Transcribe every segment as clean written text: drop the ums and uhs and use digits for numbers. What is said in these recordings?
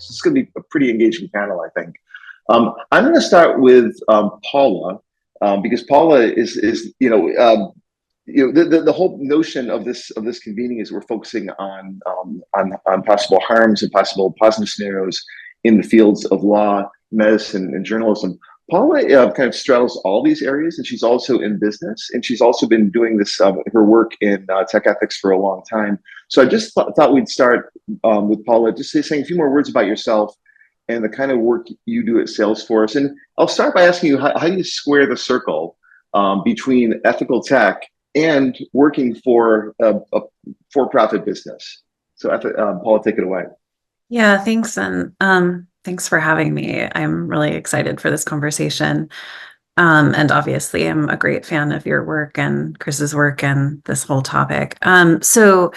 So it's going to be a pretty engaging panel, I think. I'm going to start with Paula, because Paula is the whole notion of this convening is we're focusing on possible harms and possible positive scenarios in the fields of law, medicine, and journalism. Paula kind of straddles all these areas, and she's also in business, and she's also been doing this her work in tech ethics for a long time. So I just thought we'd start with Paula, just saying a few more words about yourself and the kind of work you do at Salesforce. And I'll start by asking you, how do you square the circle between ethical tech and working for a for-profit business? So Paula, take it away. Yeah, thanks. And thanks for having me. I'm really excited for this conversation. And obviously, I'm a great fan of your work and Chris's work and this whole topic. So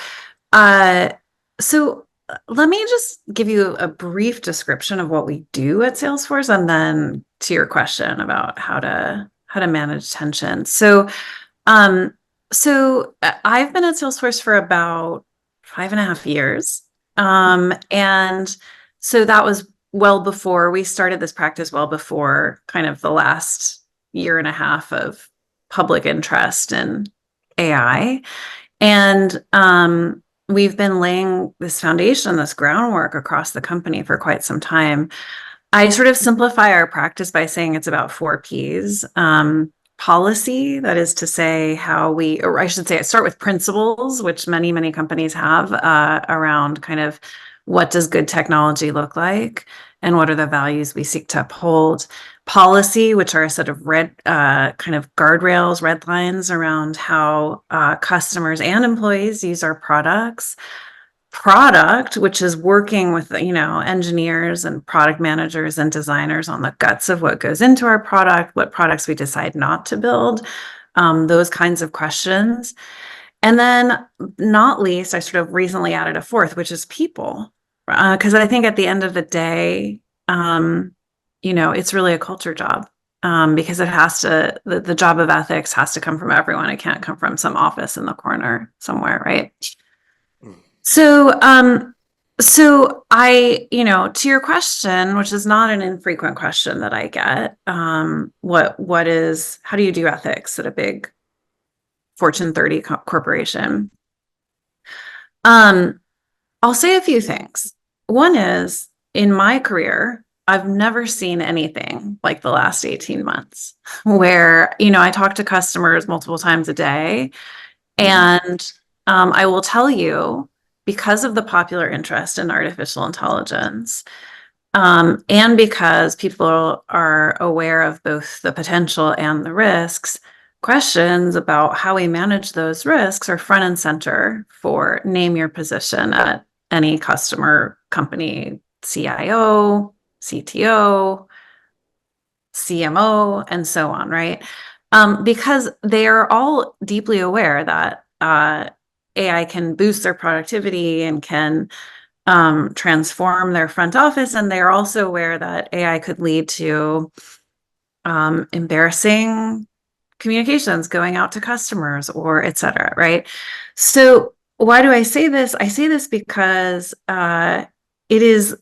let me just give you a brief description of what we do at Salesforce, and then to your question about how to manage tension. So I've been at Salesforce for about 5.5 years. And so that was well before we started this practice, well before kind of the last 1.5 years of public interest in AI. And we've been laying this foundation, this groundwork across the company for quite some time. I sort of simplify our practice by saying it's about 4 Ps. Policy, that is to say or I should say I start with principles, which many, many companies have around kind of what does good technology look like and what are the values we seek to uphold. Policy, which are a set of red kind of guardrails, red lines around how customers and employees use our products. Product, which is working with engineers and product managers and designers on the guts of what goes into our product, what products we decide not to build, those kinds of questions. And then not least, I sort of recently added a 4th, which is people, because I think at the end of the day, it's really a culture job, because it has to, the job of ethics has to come from everyone. It can't come from some office in the corner somewhere, right? So I, to your question, which is not an infrequent question that I get, how do you do ethics at a big Fortune 30 corporation? I'll say a few things. One is, in my career, I've never seen anything like the last 18 months where, I talk to customers multiple times a day, and I will tell you, because of the popular interest in artificial intelligence, and because people are aware of both the potential and the risks, questions about how we manage those risks are front and center for name your position at any customer company, CIO, CTO, CMO, and so on, right? Because they are all deeply aware that AI can boost their productivity and can transform their front office. And they're also aware that AI could lead to embarrassing communications going out to customers or et cetera, right? So why do I say this? I say this because it is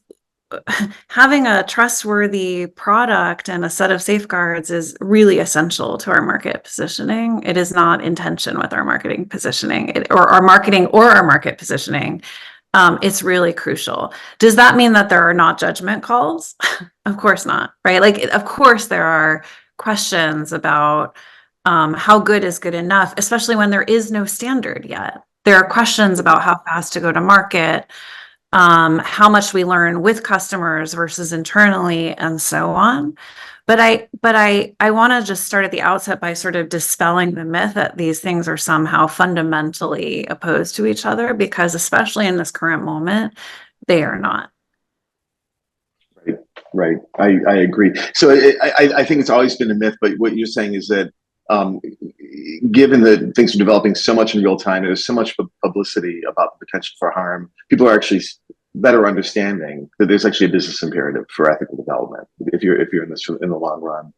having a trustworthy product and a set of safeguards is really essential to our market positioning. It is not in tension with our marketing positioning or our market positioning. It's really crucial. Does that mean that there are not judgment calls? Of course not, right? Like, of course there are questions about how good is good enough, especially when there is no standard yet. There are questions about how fast to go to market, how much we learn with customers versus internally, and so on. But I want to just start at the outset by sort of dispelling the myth that these things are somehow fundamentally opposed to each other, because especially in this current moment, they are not. Right. I agree. So I think it's always been a myth, but what you're saying is that given that things are developing so much in real time, there's so much publicity about the potential for harm, people are actually better understanding that there's actually a business imperative for ethical development if you're in this in the long run.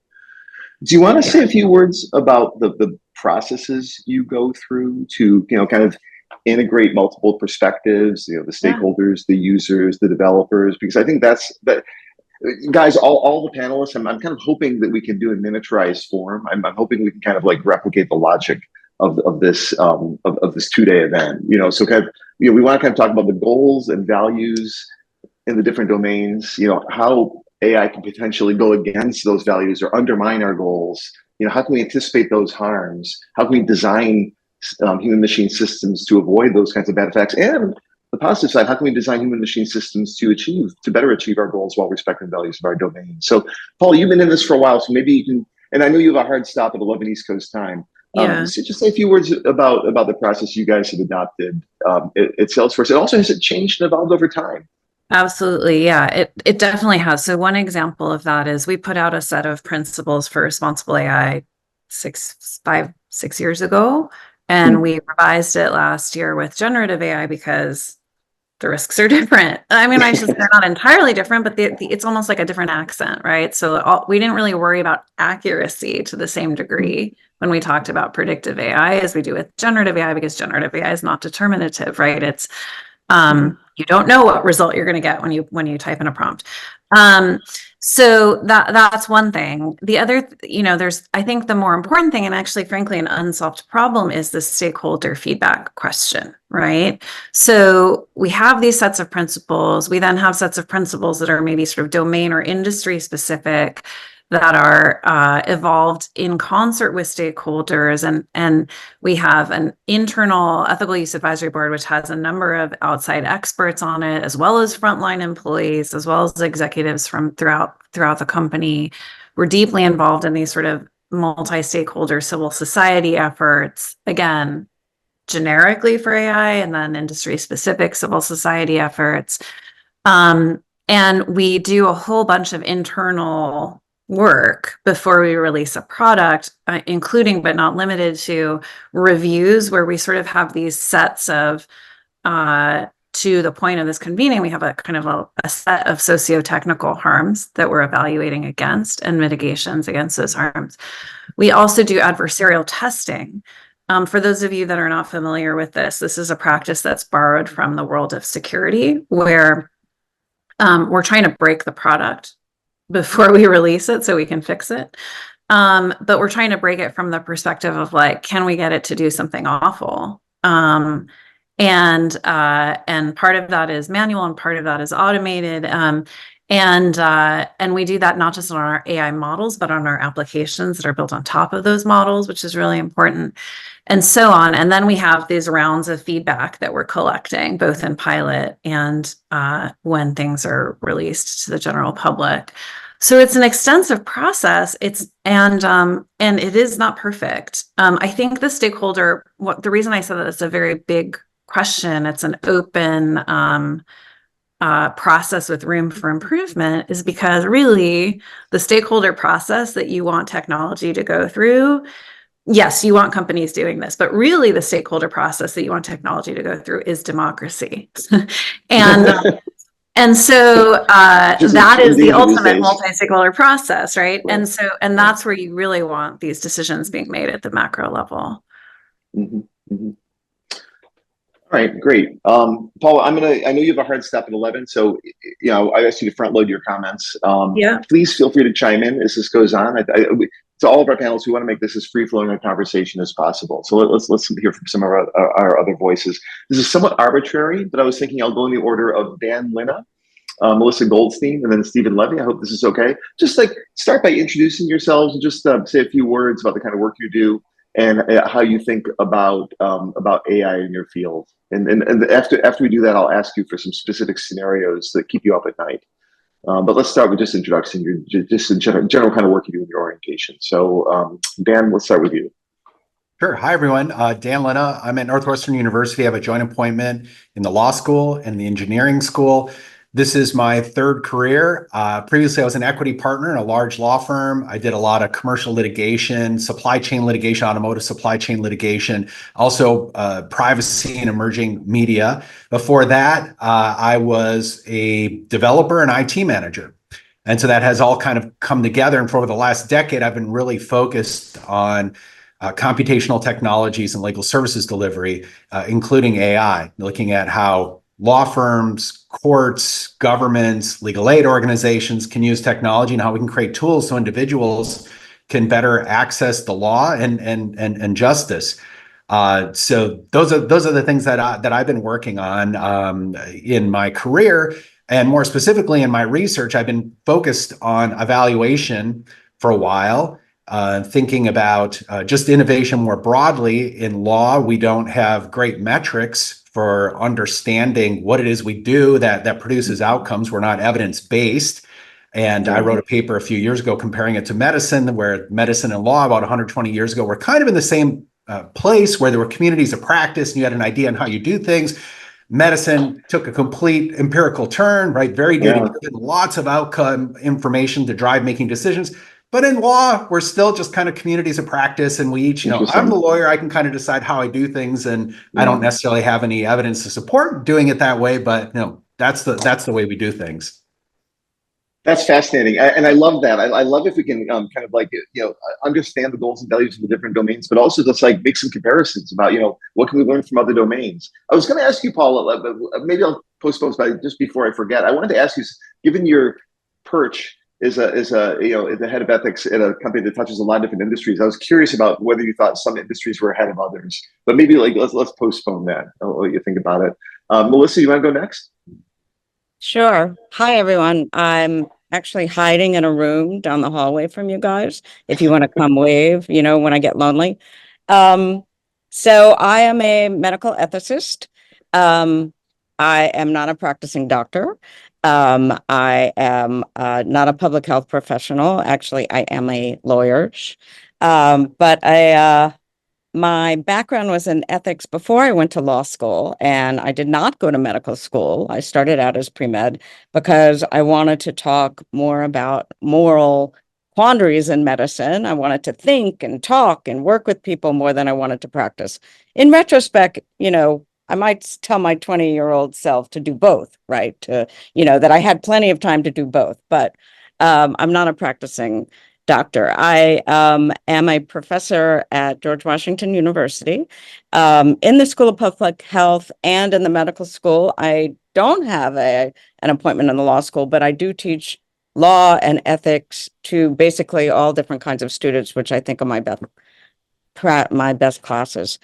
Do you want to say a few words about the processes you go through to kind of integrate multiple perspectives, the stakeholders, the users, the developers, because I think that guys, all the panelists, I'm kind of hoping that we can do a miniaturized form. I'm hoping we can kind of like replicate the logic of this of this 2-day event. So kind of we want to kind of talk about the goals and values in the different domains. How AI can potentially go against those values or undermine our goals. How can we anticipate those harms? How can we design human machine systems to avoid those kinds of bad effects? And the positive side, how can we design human machine systems to better achieve our goals while respecting the values of our domain? So, Paul, you've been in this for a while, so maybe you can, and I know you have a hard stop at 11 East Coast time. So just say a few words about the process you guys have adopted at Salesforce. And also, has it changed and evolved over time? Absolutely. Yeah, it definitely has. So one example of that is we put out a set of principles for responsible AI 6 years ago, and we revised it last year with generative AI because the risks are different. I mean, they're not entirely different, but it's almost like a different accent, right? So we didn't really worry about accuracy to the same degree when we talked about predictive AI as we do with generative AI, because generative AI is not determinative, right? It's you don't know what result you're going to get when you type in a prompt. So that's one thing. The other, I think the more important thing, and actually, frankly, an unsolved problem, is the stakeholder feedback question, right? So we have these sets of principles. We then have sets of principles that are maybe sort of domain or industry specific, that are evolved in concert with stakeholders, and we have an internal ethical use advisory board which has a number of outside experts on it, as well as frontline employees, as well as executives from throughout the company. We're deeply involved in these sort of multi-stakeholder civil society efforts, again, generically for AI, and then industry specific civil society efforts. And we do a whole bunch of internal work before we release a product, including but not limited to reviews, where we sort of have these sets of, to the point of this convening, we have a kind of a set of socio-technical harms that we're evaluating against and mitigations against those harms. We also do adversarial testing. For those of you that are not familiar with this is a practice that's borrowed from the world of security, where we're trying to break the product before we release it so we can fix it. But we're trying to break it from the perspective of like, can we get it to do something awful? And part of that is manual and part of that is automated. And we do that not just on our AI models, but on our applications that are built on top of those models, which is really important, and so on. And then we have these rounds of feedback that we're collecting, both in pilot and when things are released to the general public. So it's an extensive process. And it is not perfect. I think the reason I said that it's a very big question, it's an open process with room for improvement, is because really the stakeholder process that you want technology to go through, yes, you want companies doing this, but really the stakeholder process that you want technology to go through is democracy. And so that is the ultimate multi-stakeholder process, right? And that's where you really want these decisions being made at the macro level. Mm-hmm. Mm-hmm. All right, great. Paula, I know you have a hard stop at 11, so I asked you to front load your comments. Please feel free to chime in as this goes on. To all of our panelists, we want to make this as free-flowing a conversation as possible. So let's hear from some of our other voices. This is somewhat arbitrary, but I was thinking I'll go in the order of Dan, Linna, Melissa Goldstein, and then Stephen Levy. I hope this is okay. Just start by introducing yourselves and just say a few words about the kind of work you do and how you think about AI in your field. And after we do that, I'll ask you for some specific scenarios that keep you up at night. But let's start with just introducing just in general kind of work you do in your orientation. So Dan, let's start with you. Sure. Hi, everyone. Dan Linna. I'm at Northwestern University. I have a joint appointment in the law school and the engineering school. This is my third career. Previously, I was an equity partner in a large law firm. I did a lot of commercial litigation, supply chain litigation, automotive supply chain litigation, also privacy and emerging media. Before that, I was a developer and IT manager. And so that has all kind of come together. And for the last decade, I've been really focused on computational technologies and legal services delivery, including AI, looking at how law firms, courts, governments, legal aid organizations can use technology and how we can create tools so individuals can better access the law and justice. So those are the things that I've been working on in my career, and more specifically in my research. I've been focused on evaluation for a while, thinking about just innovation more broadly. In law, we don't have great metrics for understanding what it is we do that produces outcomes. We're not evidence-based. And I wrote a paper a few years ago comparing it to medicine, where medicine and law about 120 years ago were kind of in the same place, where there were communities of practice and you had an idea on how you do things. Medicine took a complete empirical turn, right? Very data-driven, lots of outcome information to drive making decisions. But in law, we're still just kind of communities of practice, and we each, I'm the lawyer, I can kind of decide how I do things, and I don't necessarily have any evidence to support doing it that way, but that's the way we do things. That's fascinating, and I love that. I love if we can kind of like understand the goals and values of the different domains, but also just like make some comparisons about what can we learn from other domains. I was going to ask you, Paula, maybe I'll postpone, but just before I forget, I wanted to ask you, given your perch is the head of ethics at a company that touches a lot of different industries, I was curious about whether you thought some industries were ahead of others, but maybe like let's postpone that. I'll let you think about it. Melissa, you want to go next? Sure. Hi, everyone. I'm actually hiding in a room down the hallway from you guys. If you want to come wave, when I get lonely. So I am a medical ethicist. I am not a practicing doctor. I am not a public health professional. Actually, I am a lawyer. But my background was in ethics before I went to law school, and I did not go to medical school. I started out as pre-med because I wanted to talk more about moral quandaries in medicine. I wanted to think and talk and work with people more than I wanted to practice. In retrospect, I might tell my 20-year-old self to do both, right? That I had plenty of time to do both, but I'm not a practicing doctor. I am a professor at George Washington University in the School of Public Health and in the medical school. I don't have an appointment in the law school, but I do teach law and ethics to basically all different kinds of students, which I think are my best classes.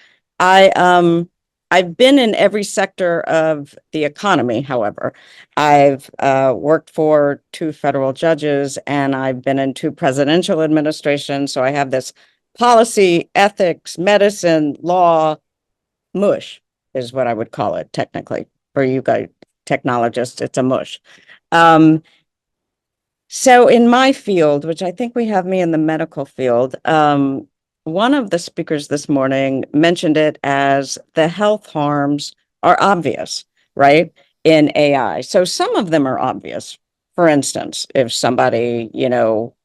I've been in every sector of the economy, however. I've worked for 2 federal judges, and I've been in 2 presidential administrations. So I have this policy, ethics, medicine, law, mush is what I would call it technically. For you guys, technologists, it's a mush. So in my field, which I think we have me in the medical field, one of the speakers this morning mentioned it as the health harms are obvious, right, in AI. So some of them are obvious. For instance, if somebody,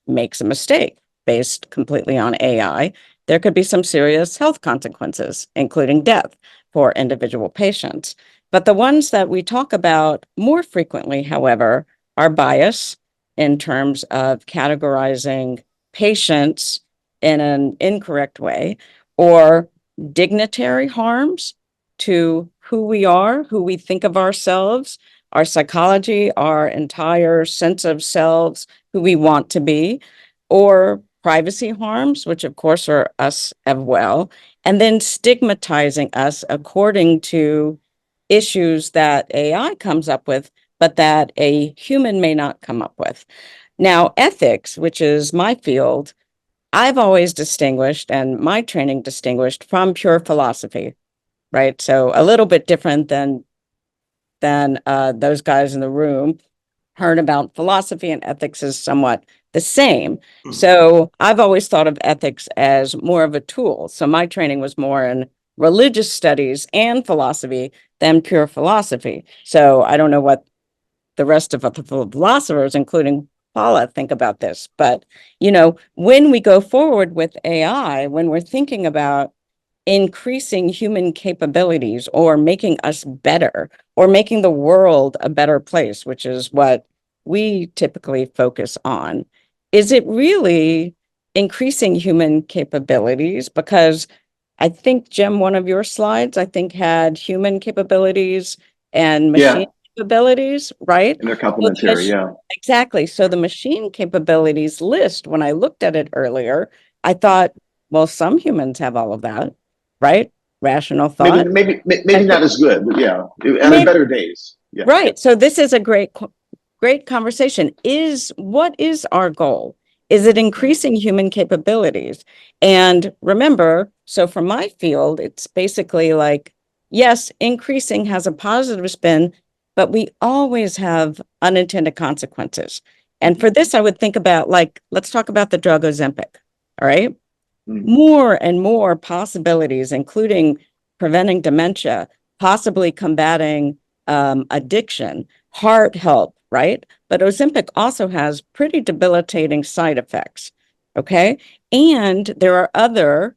makes a mistake based completely on AI, there could be some serious health consequences, including death for individual patients. But the ones that we talk about more frequently, however, are bias in terms of categorizing patients in an incorrect way, or dignitary harms to who we are, who we think of ourselves, our psychology, our entire sense of selves, who we want to be, or privacy harms, which of course are us as well, and then stigmatizing us according to issues that AI comes up with, but that a human may not come up with. Now, ethics, which is my field, I've always distinguished, and my training distinguished, from pure philosophy, right? So a little bit different than those guys in the room. Heard about philosophy and ethics is somewhat the same. So I've always thought of ethics as more of a tool. So my training was more in religious studies and philosophy than pure philosophy. So I don't know what the rest of the philosophers, including Paula, think about this. But, when we go forward with AI, when we're thinking about increasing human capabilities or making us better or making the world a better place, which is what we typically focus on, is it really increasing human capabilities, because I think, Jim, one of your slides, I think, had human capabilities and machine capabilities, right? And they're complementary, yeah. Exactly. So the machine capabilities list, when I looked at it earlier, I thought, well, some humans have all of that, right? Rational thought. Maybe not as good, but yeah, on better days. Yeah. Right. So this is a great conversation. What is our goal? Is it increasing human capabilities? And remember, so from my field, it's basically like, yes, increasing has a positive spin, but we always have unintended consequences. And for this, I would think about, like, let's talk about the drug Ozempic. All right. More and more possibilities, including preventing dementia, possibly combating addiction, heart health, right? But Ozempic also has pretty debilitating side effects, okay? And there are other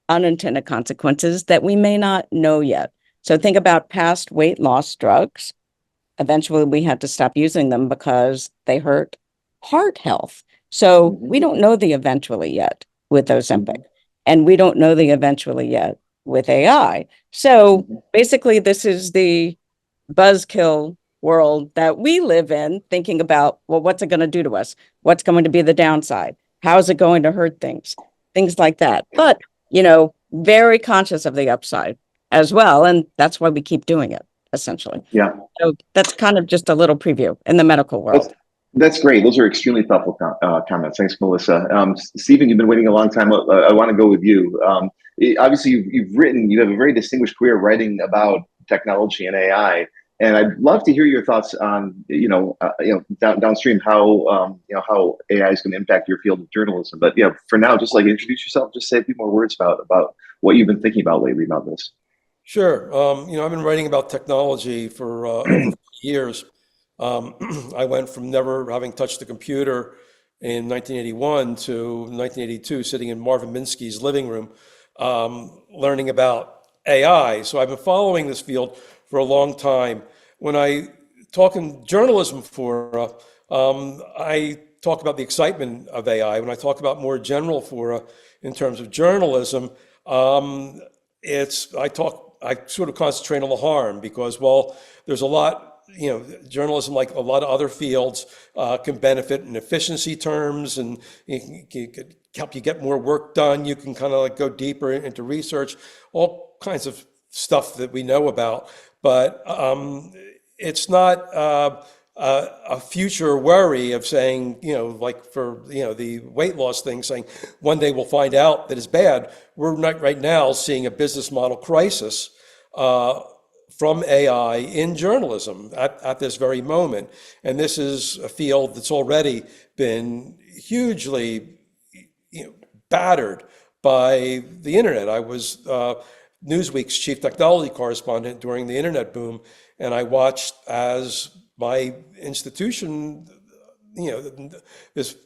unintended consequences that we may not know yet. So think about past weight loss drugs. Eventually, we had to stop using them because they hurt heart health. So we don't know the eventually yet with Ozempic, and we don't know the eventually yet with AI. So basically, this is the buzzkill world that we live in, thinking about, well, what's it going to do to us? What's going to be the downside? How is it going to hurt things? Things like that. But, very conscious of the upside as well. And that's why we keep doing it, essentially. Yeah. So that's kind of just a little preview in the medical world. That's great. Those are extremely thoughtful comments. Thanks, Melissa. Stephen, you've been waiting a long time. I want to go with you. Obviously, you have a very distinguished career writing about technology and AI, and I'd love to hear your thoughts on, downstream how AI is going to impact your field of journalism. But for now, just like introduce yourself, just say a few more words about what you've been thinking about lately about this. Sure. I've been writing about technology for over years. I went from never having touched a computer in 1981 to 1982, sitting in Marvin Minsky's living room, learning about AI. So I've been following this field for a long time. When I talk in journalism fora, I talk about the excitement of AI. When I talk about more general fora in terms of journalism, I sort of concentrate on the harm, because while there's a lot, journalism, like a lot of other fields, can benefit in efficiency terms, and it could help you get more work done. You can kind of like go deeper into research, all kinds of stuff that we know about. But it's not a future worry of saying, like for, the weight loss thing, saying one day we'll find out that it's bad. We're not right now seeing a business model crisis from AI in journalism at this very moment. And this is a field that's already been hugely battered by the internet. I was Newsweek's chief technology correspondent during the internet boom, and I watched as my institution, this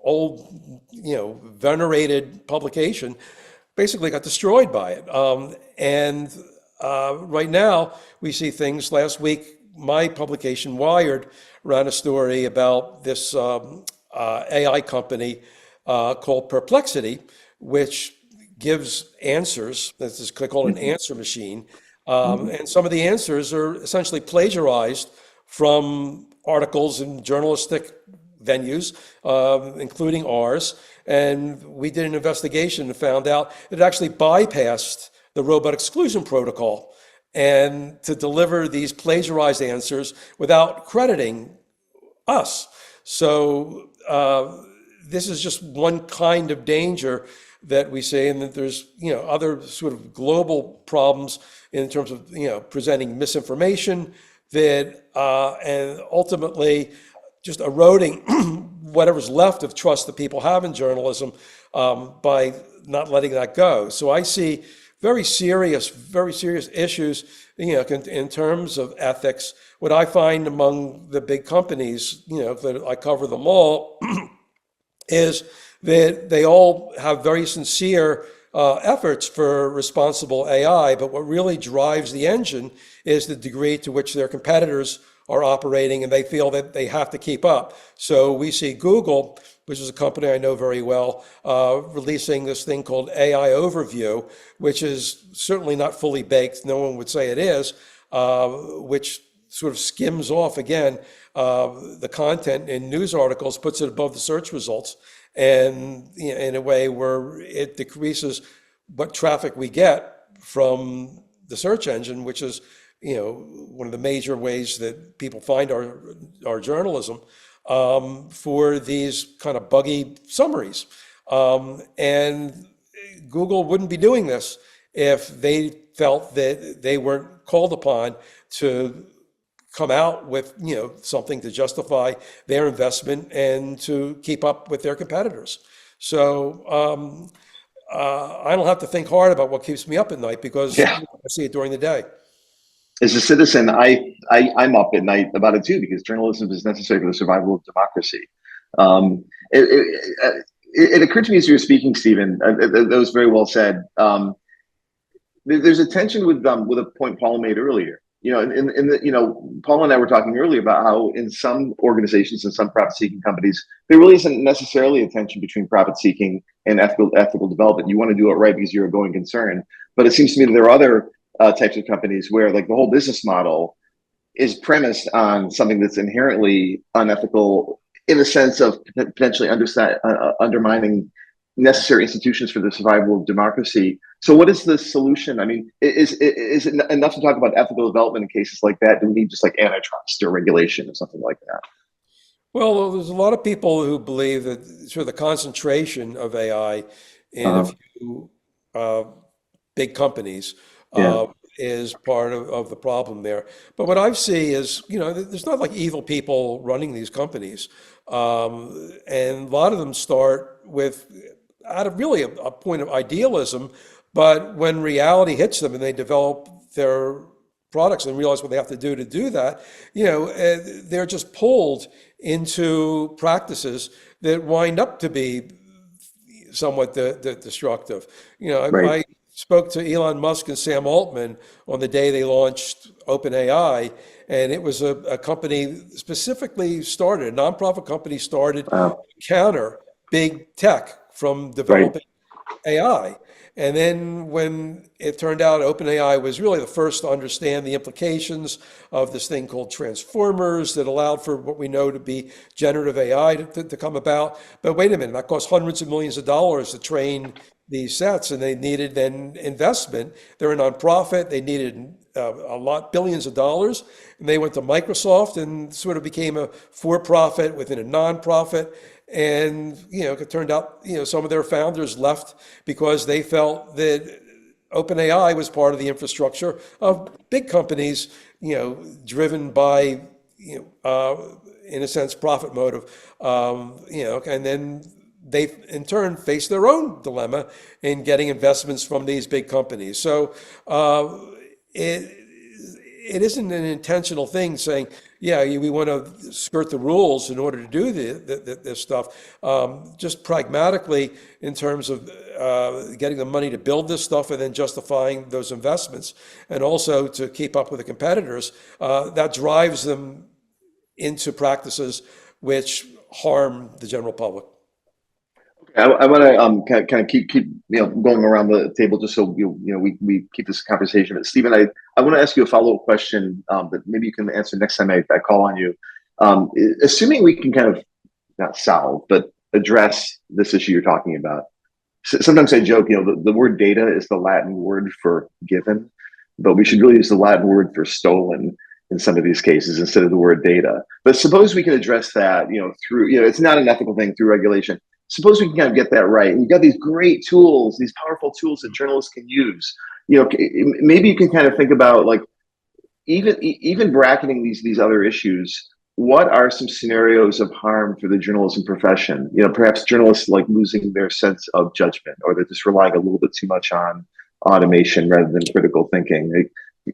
old, venerated publication basically got destroyed by it. Right now, we see things. Last week, my publication, Wired, ran a story about this AI company called Perplexity, which gives answers. This is called an answer machine. And some of the answers are essentially plagiarized from articles in journalistic venues, including ours. And we did an investigation and found out it actually bypassed the robot exclusion protocol, and to deliver these plagiarized answers without crediting us. So this is just one kind of danger that we see, and that there's other sort of global problems in terms of presenting misinformation that and ultimately just eroding whatever's left of trust that people have in journalism by not letting that go. So I see very serious issues, in terms of ethics. What I find among the big companies, that I cover them all, is that they all have very sincere efforts for responsible AI, but what really drives the engine is the degree to which their competitors are operating, and they feel that they have to keep up. So we see Google, which is a company I know very well, releasing this thing called AI Overview, which is certainly not fully baked. No one would say it is, which sort of skims off, again, the content in news articles, puts it above the search results, and in a way where it decreases what traffic we get from the search engine, which is one of the major ways that people find our journalism, for these kind of buggy summaries. And Google wouldn't be doing this if they felt that they weren't called upon to come out with something to justify their investment and to keep up with their competitors. So I don't have to think hard about what keeps me up at night, because Yeah. I see it during the day. As a citizen, I'm up at night about it too, because journalism is necessary for the survival of democracy. It occurred to me as you were speaking, Stephen, that was very well said. There's a tension with a point Paul made earlier. Paul and I were talking earlier about how in some organizations and some profit-seeking companies, there really isn't necessarily a tension between profit-seeking and ethical development. You want to do it right because you're a going concern. But it seems to me that there are other types of companies where, like, the whole business model is premised on something that's inherently unethical, in the sense of potentially undermining necessary institutions for the survival of democracy. So what is the solution? I mean, is it enough to talk about ethical development in cases like that? Do we need just like antitrust or regulation or something like that? Well, there's a lot of people who believe that sort of the concentration of AI in a few big companies Yeah. is part of the problem there. But what I see is, there's not like evil people running these companies. And a lot of them start with out of really a point of idealism, but when reality hits them and they develop their products and realize what they have to do that, they're just pulled into practices that wind up to be somewhat destructive. Right. I spoke to Elon Musk and Sam Altman on the day they launched OpenAI, and it was a company specifically started, a nonprofit company started to counter big tech from developing AI. And then when it turned out OpenAI was really the first to understand the implications of this thing called transformers that allowed for what we know to be generative AI to come about. But wait a minute, that cost hundreds of millions of dollars to train these sets, and they needed then investment. They're a nonprofit. They needed billions of dollars. And they went to Microsoft and sort of became a for-profit within a nonprofit. And, it turned out, some of their founders left because they felt that OpenAI was part of the infrastructure of big companies, driven by, in a sense, profit motive, and then they in turn face their own dilemma in getting investments from these big companies. So it isn't an intentional thing saying, yeah, we want to skirt the rules in order to do this stuff. Just pragmatically, in terms of getting the money to build this stuff and then justifying those investments, and also to keep up with the competitors, that drives them into practices which harm the general public. I want to kind of keep going around the table, just so we keep this conversation. But Stephen, I want to ask you a follow-up question that maybe you can answer next time I call on you. Assuming we can kind of not solve, but address this issue you're talking about. Sometimes I joke, the word data is the Latin word for given, but we should really use the Latin word for stolen in some of these cases instead of the word data. But suppose we can address that, through, it's not an ethical thing, through regulation. Suppose we can kind of get that right. And you've got these great tools, these powerful tools that journalists can use. Maybe you can kind of think about, like, even bracketing these other issues. What are some scenarios of harm for the journalism profession? Perhaps journalists like losing their sense of judgment, or they're just relying a little bit too much on automation rather than critical thinking.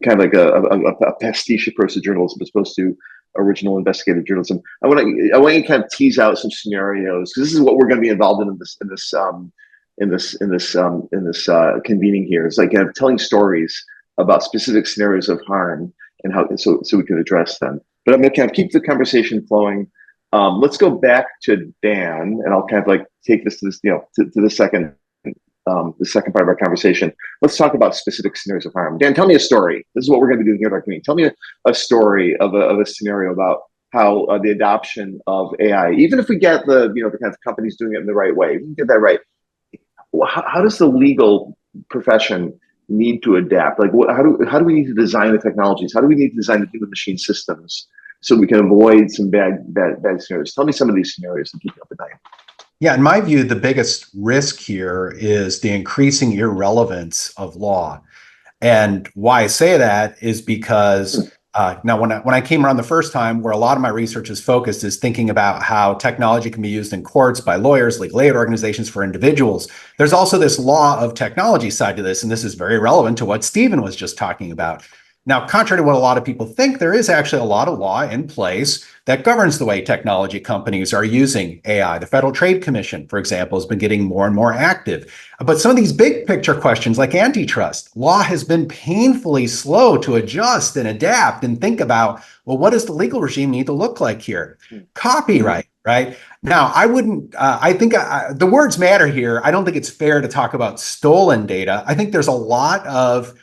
Kind of like a pastiche approach to journalism as opposed to original investigative journalism. I want you to kind of tease out some scenarios, because this is what we're going to be involved in this convening here. It's like telling stories about specific scenarios of harm and how so we can address them. but I'm going to kind of keep the conversation flowing. Let's go back to Dan, and I'll kind of like take this to this, to the second part of our conversation. Let's talk about specific scenarios of harm. Dan, tell me a story. This is what we're going to be doing here at our community. Tell me a story of a scenario about how the adoption of AI, even if we get the kind of companies doing it in the right way, we can get that right. How does the legal profession need to adapt? Like, how do we need to design the technologies? How do we need to design the human machine systems so we can avoid some bad scenarios? Tell me some of these scenarios to keep you up at night. Yeah, in my view, the biggest risk here is the increasing irrelevance of law. And why I say that is because now when I came around the first time, where a lot of my research is focused is thinking about how technology can be used in courts by lawyers, legal aid organizations, for individuals. There's also this law of technology side to this, and this is very relevant to what Stephen was just talking about. Now, contrary to what a lot of people think, there is actually a lot of law in place that governs the way technology companies are using AI. The Federal Trade Commission, for example, has been getting more and more active. But some of these big picture questions like antitrust, law has been painfully slow to adjust and adapt and think about, well, what does the legal regime need to look like here? Copyright, right? Now, I wouldn't, I think the words matter here. I don't think it's fair to talk about stolen data. I think there's a lot of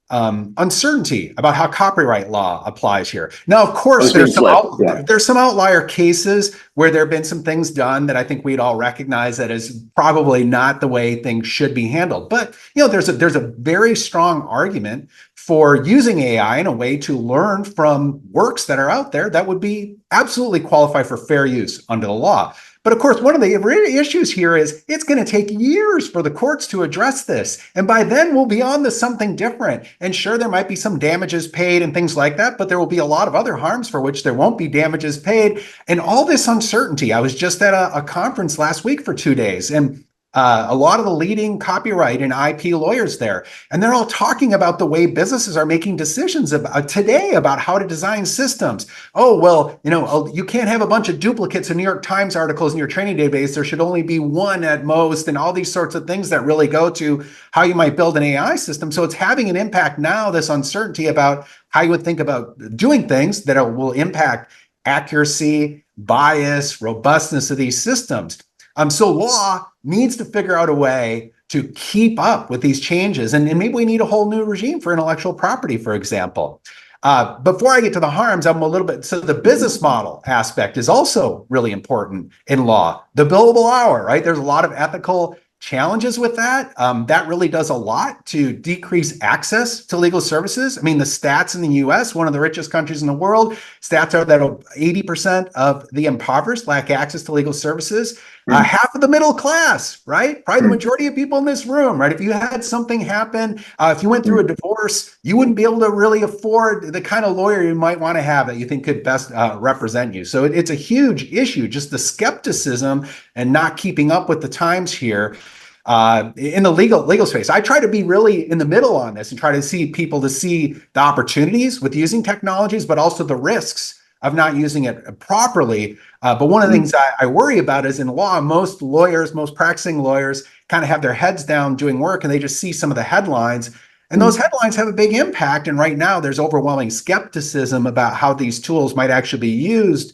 uncertainty about how copyright law applies here. Now, of course, there's some outlier cases where there have been some things done that I think we'd all recognize that is probably not the way things should be handled. But there's a very strong argument for using AI in a way to learn from works that are out there that would be absolutely qualify for fair use under the law. But of course, one of the issues here is it's going to take years for the courts to address this. And by then we'll be on to something different. And sure, there might be some damages paid and things like that, but there will be a lot of other harms for which there won't be damages paid. And all this uncertainty. I was just at a conference last week for 2 days, and a lot of the leading copyright and IP lawyers there, and they're all talking about the way businesses are making decisions today about how to design systems. Oh, well, you can't have a bunch of duplicates of New York Times articles in your training database. There should only be one at most, and all these sorts of things that really go to how you might build an AI system. So it's having an impact now, this uncertainty about how you would think about doing things that will impact accuracy, bias, robustness of these systems. So law needs to figure out a way to keep up with these changes. And maybe we need a whole new regime for intellectual property, for example. Before I get to the harms, so the business model aspect is also really important in law. The billable hour, right? There's a lot of ethical challenges with that. That really does a lot to decrease access to legal services. I mean, the stats in the US, one of the richest countries in the world, stats are that 80% of the impoverished lack access to legal services. Half of the middle class, right? Probably the majority of people in this room, right? If you had something happen, if you went through a divorce, you wouldn't be able to really afford the kind of lawyer you might want to have that you think could best represent you. So it's a huge issue, just the skepticism and not keeping up with the times here. In the legal space, I try to be really in the middle on this and try to see the opportunities with using technologies, but also the risks of not using it properly. But one of the things I worry about is in law, most practicing lawyers kind of have their heads down doing work, and they just see some of the headlines. And those headlines have a big impact. And right now there's overwhelming skepticism about how these tools might actually be used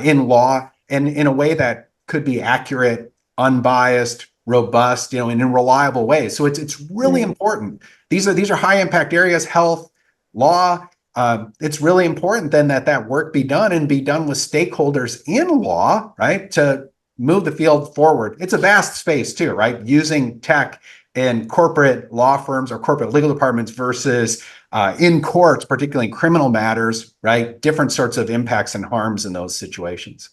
in law and in a way that could be accurate, unbiased, robust, in a reliable way. So it's really important. These are high impact areas, health, law. It's really important then that work be done with stakeholders in law, right, to move the field forward. It's a vast space too, right? Using tech in corporate law firms or corporate legal departments versus in courts, particularly in criminal matters, right? Different sorts of impacts and harms in those situations.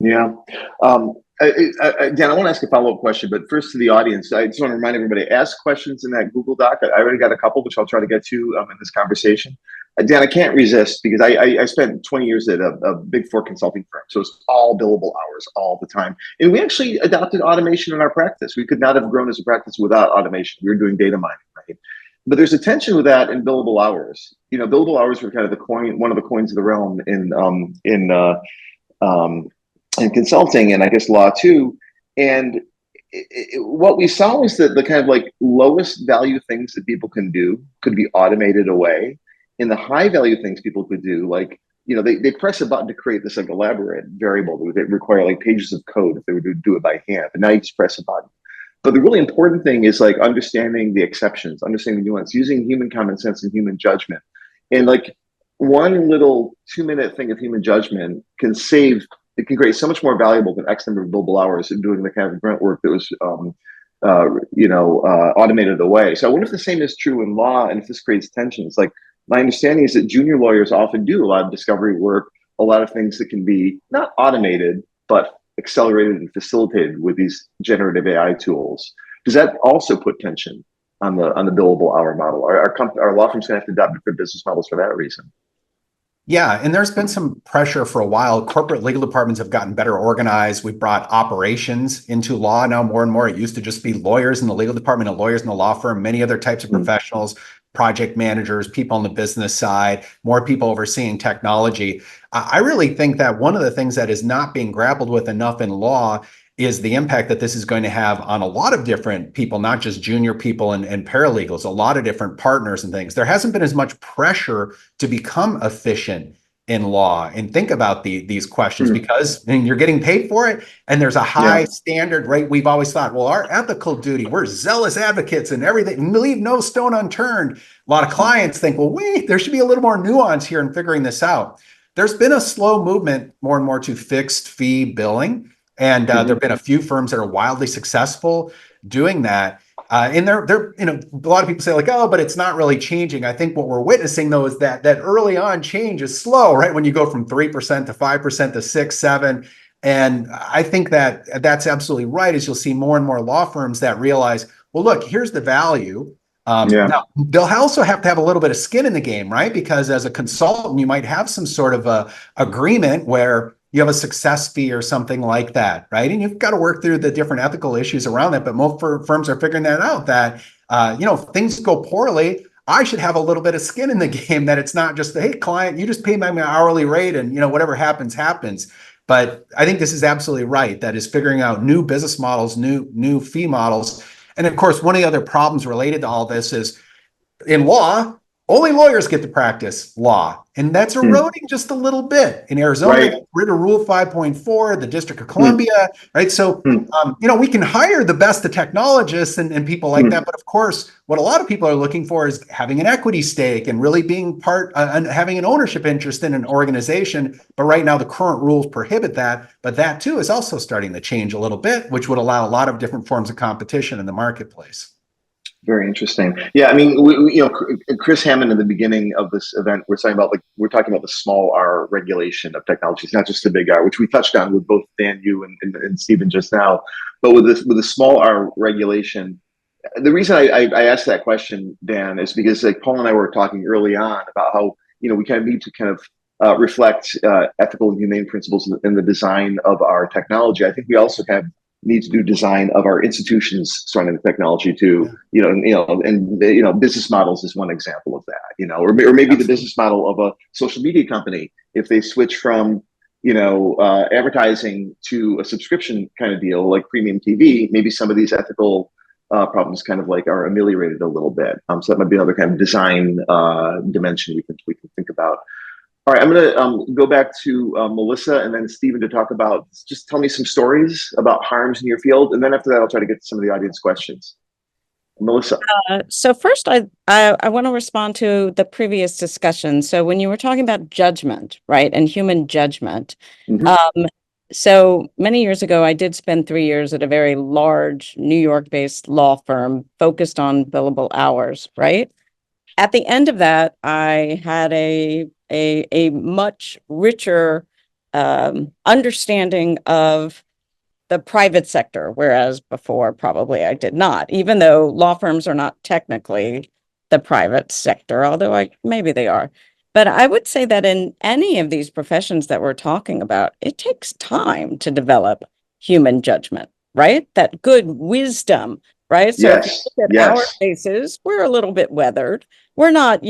Yeah. Dan, I want to ask a follow-up question, but first to the audience, I just want to remind everybody, ask questions in that Google Doc. I already got a couple, which I'll try to get to in this conversation. Dan, I can't resist because I spent 20 years at a big four consulting firm. So it's all billable hours all the time. And we actually adopted automation in our practice. We could not have grown as a practice without automation. We were doing data mining, right? But there's a tension with that in billable hours. Billable hours were kind of one of the coins of the realm in consulting, and I guess law too. And what we saw was that the kind of like lowest value things that people can do could be automated away. And the high value things people could do, like they press a button to create this like elaborate variable that would require like pages of code if they were to do it by hand. But now you just press a button. But the really important thing is like understanding the exceptions, understanding the nuance, using human common sense and human judgment. And like one little 2-minute thing of human judgment it can create so much more valuable than X number of billable hours in doing the kind of grunt work that was, automated away. So I wonder if the same is true in law and if this creates tensions. Like my understanding is that junior lawyers often do a lot of discovery work, a lot of things that can be not automated, but accelerated and facilitated with these generative AI tools. Does that also put tension on the billable hour model? Are law firms going to have to adopt different business models for that reason? Yeah, and there's been some pressure for a while. Corporate legal departments have gotten better organized. We've brought operations into law now more and more. It used to just be lawyers in the legal department and lawyers in the law firm, many other types of professionals, project managers, people on the business side, more people overseeing technology. I really think that one of the things that is not being grappled with enough in law is the impact that this is going to have on a lot of different people, not just junior people and paralegals, a lot of different partners and things. There hasn't been as much pressure to become efficient in law and think about these questions because you're getting paid for it and there's a high standard, right? We've always thought, well, our ethical duty, we're zealous advocates and everything, leave no stone unturned. A lot of clients think, well, wait, there should be a little more nuance here in figuring this out. There's been a slow movement more and more to fixed fee billing. And there have been a few firms that are wildly successful doing that. And they're, a lot of people say like, oh, but it's not really changing. I think what we're witnessing though is that early on change is slow, right? When you go from 3% to 5% to 6, 7. And I think that that's absolutely right, is you'll see more and more law firms that realize, well, look, here's the value. Now, they'll also have to have a little bit of skin in the game, right? Because as a consultant, you might have some sort of a agreement where you have a success fee or something like that, right? And you've got to work through the different ethical issues around that. But most firms are figuring that out, that, if things go poorly, I should have a little bit of skin in the game, that it's not just, hey, client, you just pay my hourly rate and, whatever happens, happens. But I think this is absolutely right. That is figuring out new business models, new fee models. And of course, one of the other problems related to all this is in law, only lawyers get to practice law, and that's eroding just a little bit. In Arizona, they got rid of Rule 5.4, the District of Columbia, right? So, we can hire the best of technologists and people like that. But of course, what a lot of people are looking for is having an equity stake and really being part and having an ownership interest in an organization. But right now, the current rules prohibit that. But that too is also starting to change a little bit, which would allow a lot of different forms of competition in the marketplace. Very interesting. Yeah, I mean, Chris Hammond in the beginning of this event, we're talking about the small R regulation of technologies, not just the big R, which we touched on with both Dan, you, and Stephen just now. But with the small R regulation, the reason I asked that question, Dan, is because like Paul and I were talking early on about how we kind of need to kind of reflect ethical and humane principles in the design of our technology. I think we also kind of need to do design of our institutions surrounding the technology too. Business models is one example of that. Or maybe the business model of a social media company, if they switch from advertising to a subscription kind of deal like premium TV, maybe some of these ethical problems kind of like are ameliorated a little bit. So that might be another kind of design dimension we can think about. All right, I'm going to go back to Melissa and then Stephen to talk about, just tell me some stories about harms in your field. And then after that, I'll try to get to some of the audience questions. Melissa. So first, I want to respond to the previous discussion. So when you were talking about judgment, right, and human judgment, so many years ago, I did spend 3 years at a very large New York-based law firm focused on billable hours, right? At the end of that, I had a much richer understanding of the private sector, whereas before probably I did not, even though law firms are not technically the private sector, although maybe they are. But I would say that in any of these professions that we're talking about, it takes time to develop human judgment, right? That good wisdom, right? So if you look at our cases, we're a little bit weathered. We're not,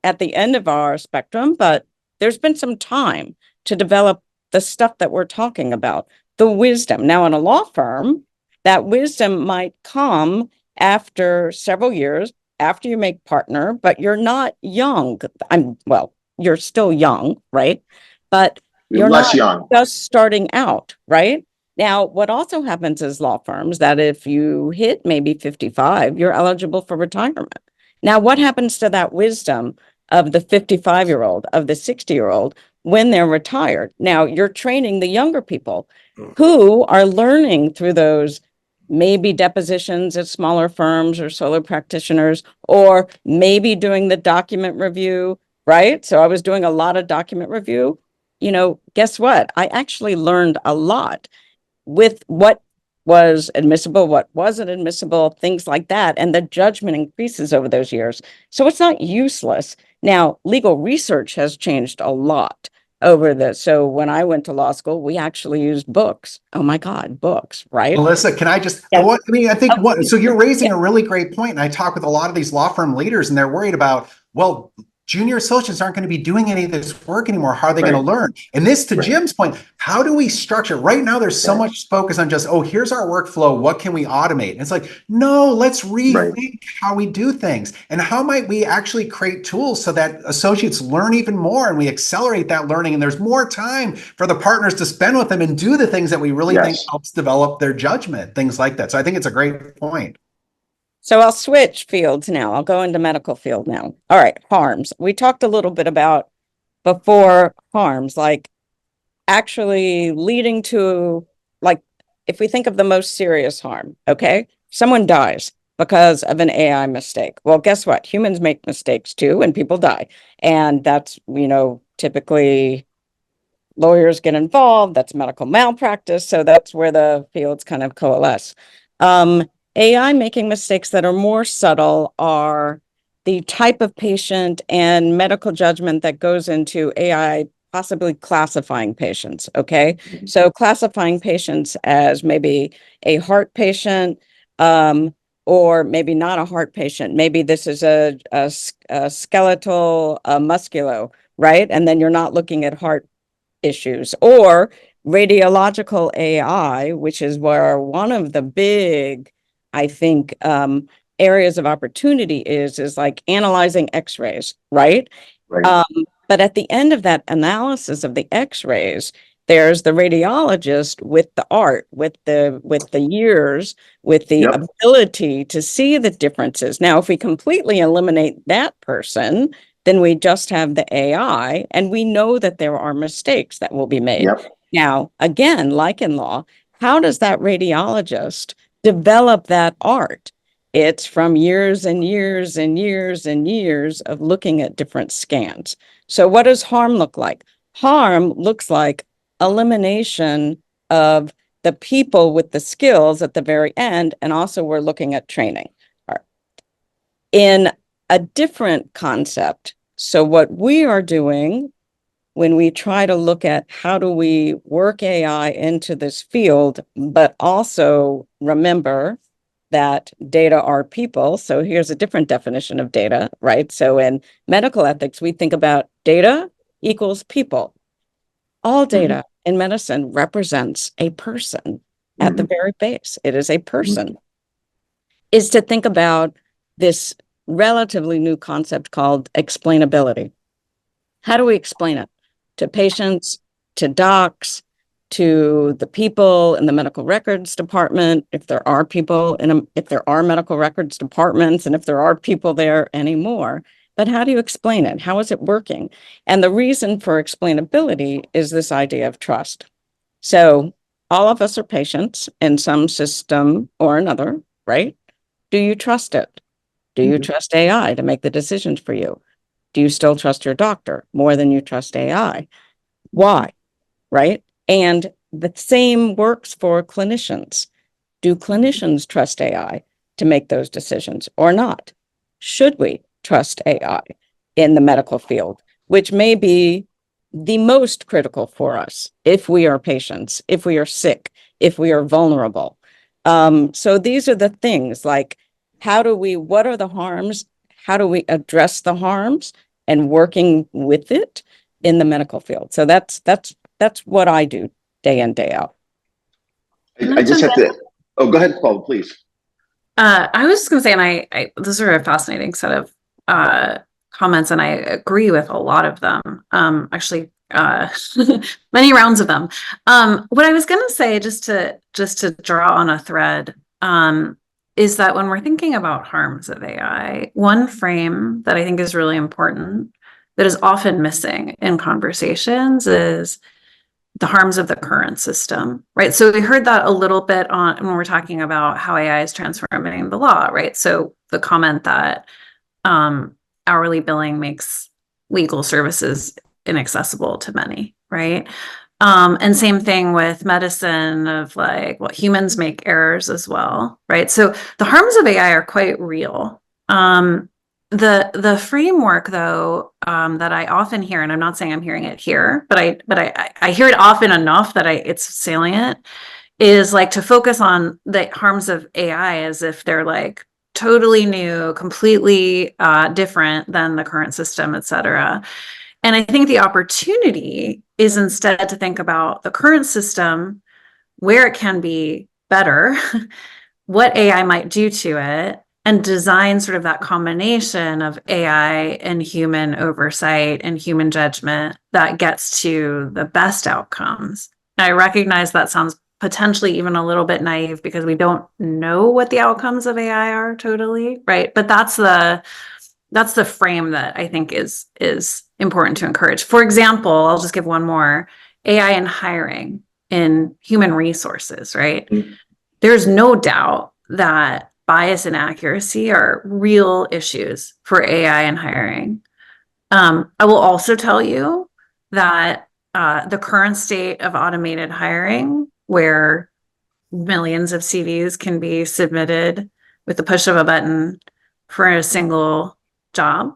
at the end of our spectrum, but there's been some time to develop the stuff that we're talking about, the wisdom. Now, in a law firm, that wisdom might come after several years, after you make partner, but you're not young. you're still young, right? But You're you're less not young. just starting out, right? Now, what also happens is law firms that if you hit maybe 55, you're eligible for retirement. Now, what happens to that wisdom of the 55-year-old, of the 60-year-old when they're retired? Now, you're training the younger people who are learning through those maybe depositions at smaller firms or solo practitioners, or maybe doing the document review, right? So I was doing a lot of document review. You know, guess what? I actually learned a lot with what was admissible, what wasn't admissible, things like that. And the judgment increases over those years. So it's not useless. Now, legal research has changed a lot over this. So when I went to law school, we actually used books. Oh my God, books, right? Melissa, can I just, Yeah. I think what, so you're raising Yeah. a really great point. And I talk with a lot of these law firm leaders and they're worried about, well, junior associates aren't going to be doing any of this work anymore. How are they going to learn? And this, to Jim's point, how do we structure? Right now, there's so much focus on just, oh, here's our workflow. What can we automate? And it's like, no, let's rethink how we do things. And how might we actually create tools so that associates learn even more and we accelerate that learning and there's more time for the partners to spend with them and do the things that we really think helps develop their judgment, things like that. So I think it's a great point. So I'll switch fields now. I'll go into medical field now. All right, harms. We talked a little bit about before harms, like actually leading to, like, if we think of the most serious harm, okay? Someone dies because of an AI mistake. Well, guess what? Humans make mistakes too, and people die. And that's, you know, typically lawyers get involved. That's medical malpractice. So that's where the fields kind of coalesce. AI making mistakes that are more subtle are the type of patient and medical judgment that goes into AI possibly classifying patients, okay? So classifying patients as maybe a heart patient, or maybe not a heart patient. Maybe this is a skeletal musculo, right? And then you're not looking at heart issues, or radiological AI, which is where one of the big, I think, areas of opportunity is like analyzing x-rays, right? But at the end of that analysis of the x-rays, there's the radiologist with the art, with the years, with the ability to see the differences. Now, if we completely eliminate that person, then we just have the AI, and we know that there are mistakes that will be made. Now, again, like in law, how does that radiologist develop that art? It's from years and years and years and years of looking at different scans. So what does harm look like? Harm looks like elimination of the people with the skills at the very end, and also we're looking at training. In a different concept, so what we are doing when we try to look at how do we work AI into this field, but also remember that data are people. So here's a different definition of data, right? So in medical ethics, we think about data equals people. All data in medicine represents a person at the very base. It is a person. Is to think about this relatively new concept called explainability. How do we explain it to patients, to docs, to the people in the medical records department, if there are people if there are medical records departments, and if there are people there anymore? But how do you explain it? How is it working? And the reason for explainability is this idea of trust. So all of us are patients in some system or another, right? Do you trust it? Do you trust AI to make the decisions for you? Do you still trust your doctor more than you trust AI? Why? Right? And the same works for clinicians. Do clinicians trust AI to make those decisions or not? Should we trust AI in the medical field, which may be the most critical for us if we are patients, if we are sick, if we are vulnerable? So these are the things like, what are the harms? How do we address the harms and working with it in the medical field? So that's what I do day in, day out. I just have to, oh, go ahead, Paul, please. I was just going to say, and I those are a fascinating set of comments, and I agree with a lot of them. Actually, many rounds of them. What I was going to say, just to draw on a thread, is that when we're thinking about harms of AI, one frame that I think is really important that is often missing in conversations is the harms of the current system, right? So we heard that a little bit on when we're talking about how AI is transforming the law, right? So the comment that hourly billing makes legal services inaccessible to many, right? And same thing with medicine of like, well, humans make errors as well, right? So the harms of AI are quite real. The framework though, that I often hear, and I'm not saying I'm hearing it here, but I hear it often enough that it's salient, is like to focus on the harms of AI as if they're like totally new, completely different than the current system, et cetera. And I think the opportunity is instead to think about the current system, where it can be better, what AI might do to it, and design sort of that combination of AI and human oversight and human judgment that gets to the best outcomes. I recognize that sounds potentially even a little bit naive because we don't know what the outcomes of AI are totally, right? But that's the frame that I think is important to encourage. For example, I'll just give one more: AI in hiring, in human resources, right? Mm. There's no doubt that bias and accuracy are real issues for AI in hiring. I will also tell you that the current state of automated hiring, where millions of CVs can be submitted with the push of a button for a single job,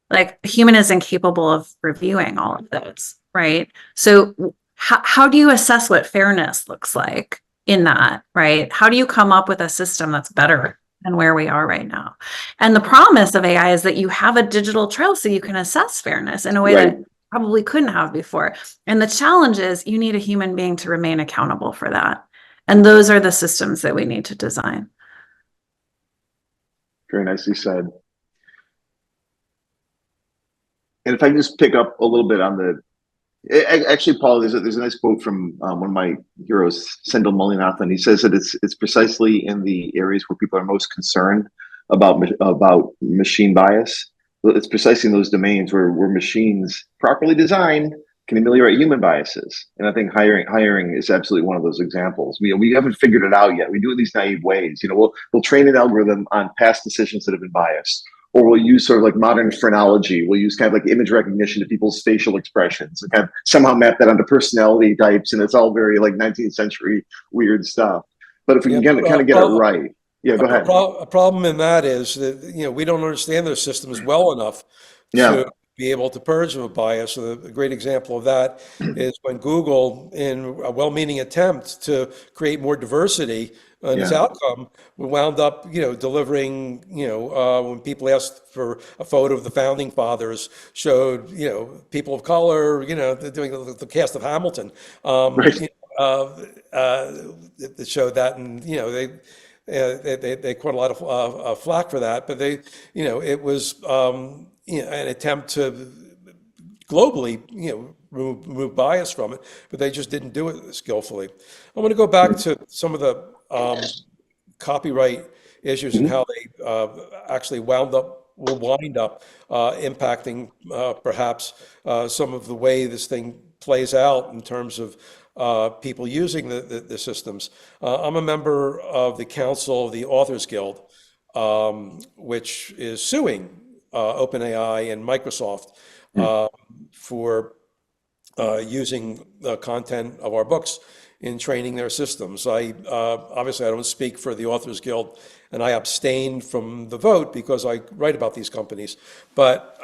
like a human is incapable of reviewing all of those, right? So how do you assess what fairness looks like in that, right? How do you come up with a system that's better than where we are right now? And the promise of AI is that you have a digital trail so you can assess fairness in a way Right. that probably couldn't have before. And the challenge is you need a human being to remain accountable for that. And those are the systems that we need to design. Very nicely said. And if I can just pick up a little bit on actually, Paul, there's a nice quote from one of my heroes, Sendil Mullainathan. He says that it's precisely in the areas where people are most concerned about machine bias. It's precisely in those domains where machines properly designed can ameliorate human biases. And I think hiring is absolutely one of those examples. We haven't figured it out yet. We do it in these naive ways. We'll train an algorithm on past decisions that have been biased, or we'll use sort of like modern phrenology. We'll use kind of like image recognition to people's facial expressions and kind of somehow map that onto personality types. And it's all very like 19th century weird stuff. But if we can kind of get it right. Yeah, go ahead. A problem in that is that, we don't understand those systems well enough Yeah. to be able to purge them of bias. So a great example of that is when Google, in a well-meaning attempt to create more diversity in its outcome, wound up, delivering, when people asked for a photo of the founding fathers, showed, people of color, doing the cast of Hamilton, Right. that showed that, and they caught a lot of flack for that, but it was an attempt to globally remove bias from it, but they just didn't do it skillfully. I want to go back to some of the copyright issues and how they actually will wind up impacting perhaps some of the way this thing plays out in terms of people using the systems. I'm a member of the Council of the Authors Guild, which is suing OpenAI and Microsoft for using the content of our books in training their systems. Obviously I don't speak for the Authors Guild, and I abstained from the vote because I write about these companies. But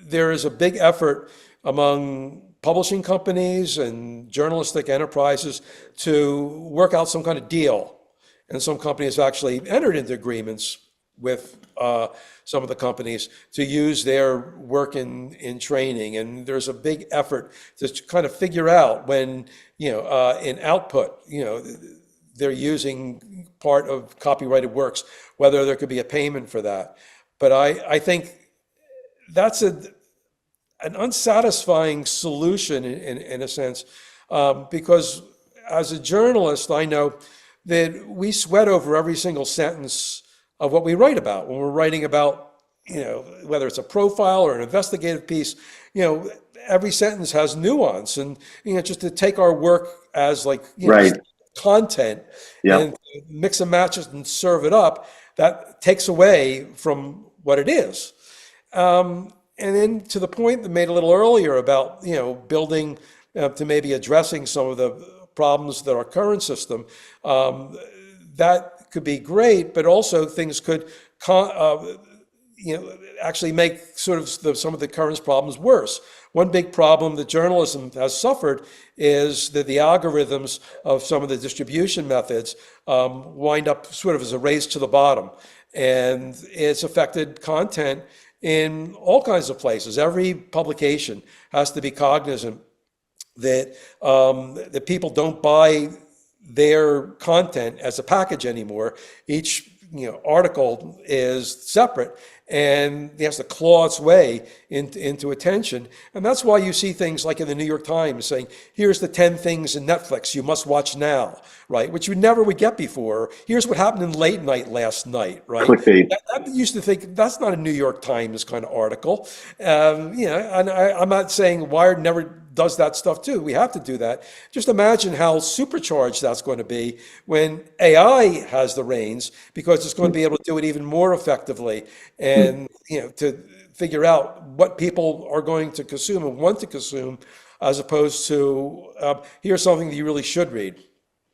there is a big effort among publishing companies and journalistic enterprises to work out some kind of deal. And some companies actually entered into agreements with some of the companies to use their work in training. And there's a big effort to kind of figure out when, in output, they're using part of copyrighted works, whether there could be a payment for that. But I think that's an unsatisfying solution in a sense, because as a journalist, I know that we sweat over every single sentence of what we write about when we're writing about, whether it's a profile or an investigative piece, every sentence has nuance, and, just to take our work as like, Right. content Yeah. and mix and match it and serve it up, that takes away from what it is. And then to the point that made a little earlier about, building to maybe addressing some of the problems that our current system, that could be great, but also things could, actually make sort of some of the current problems worse. One big problem that journalism has suffered is that the algorithms of some of the distribution methods wind up sort of as a race to the bottom. And it's affected content in all kinds of places. Every publication has to be cognizant that that people don't buy their content as a package anymore. Each article is separate, and it has to claw its way into attention. And that's why you see things like in the New York Times saying, here's the 10 things in Netflix you must watch now, right? Which you never would get before. Here's what happened in late night last night, right? Clickbait. I used to think that's not a New York Times kind of article. And I'm not saying Wired never does that stuff too. We have to do that. Just imagine how supercharged that's going to be when AI has the reins, because it's going to be able to do it even more effectively, and to figure out what people are going to consume and want to consume, as opposed to here's something that you really should read.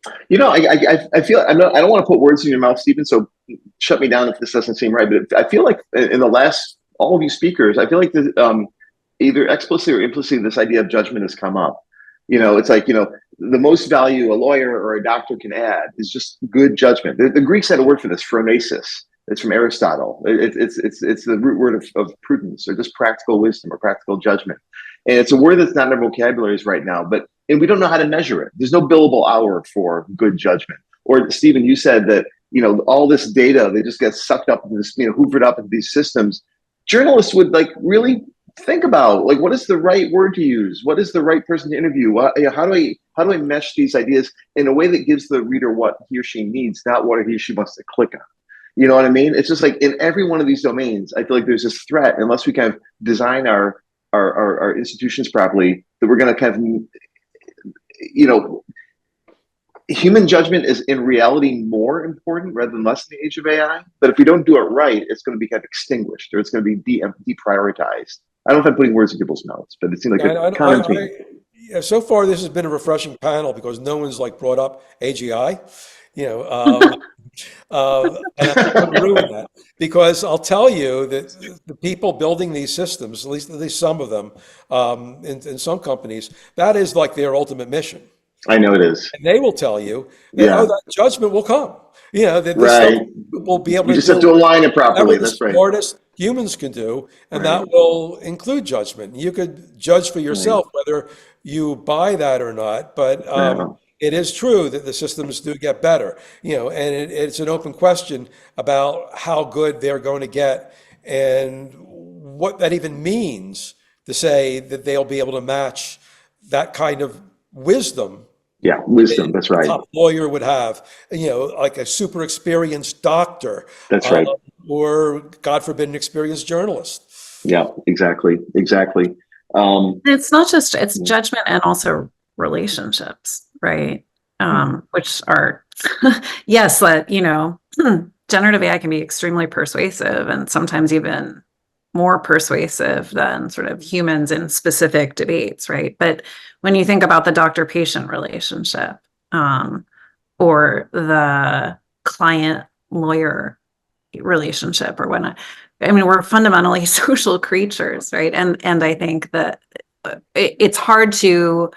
I feel I don't want to put words in your mouth, Stephen. So shut me down if this doesn't seem right. But I feel like in the last, all of you speakers, I feel like either explicitly or implicitly, this idea of judgment has come up. It's like, the most value a lawyer or a doctor can add is just good judgment. The Greeks had a word for this, phronesis. It's from Aristotle. It's the root word of prudence, or just practical wisdom or practical judgment. And it's a word that's not in our vocabularies right now, and we don't know how to measure it. There's no billable hour for good judgment. Or Stephen, you said that, all this data, they just get sucked up into this, hoovered up into these systems. Journalists would really think about, what is the right word to use? What is the right person to interview? How do I mesh these ideas in a way that gives the reader what he or she needs, not what he or she wants to click on? You know what I mean? It's just like in every one of these domains, I feel like there's this threat, unless we kind of design our institutions properly, that we're going to kind of, human judgment is in reality more important rather than less in the age of AI. But if we don't do it right, it's going to be kind of extinguished, or it's going to be deprioritized. I don't know if I'm putting words in people's mouths, but it seemed like a common theme. Yeah, so far this has been a refreshing panel because no one's brought up AGI, and I'm going to ruin that, because I'll tell you that the people building these systems, at least some of them, in some companies, that is their ultimate mission. I know it is. And they will tell you that, that judgment will come. That this stuff will be able to. You just have to align it properly. That's right. Smartest humans can do, and that will include judgment. You could judge for yourself whether you buy that or not, but it is true that the systems do get better. And it's an open question about how good they're going to get, and what that even means to say that they'll be able to match that kind of wisdom. Yeah, wisdom. That's right. A top lawyer would have, like a super experienced doctor. That's right. Or, God forbid, an experienced journalist. Yeah, exactly. It's not just, it's judgment and also relationships, right? Which are, yes, generative AI can be extremely persuasive, and sometimes even more persuasive than sort of humans in specific debates, right? But when you think about the doctor-patient relationship, or the client-lawyer relationship or whatnot, I mean, we're fundamentally social creatures, right? And I think that it's hard to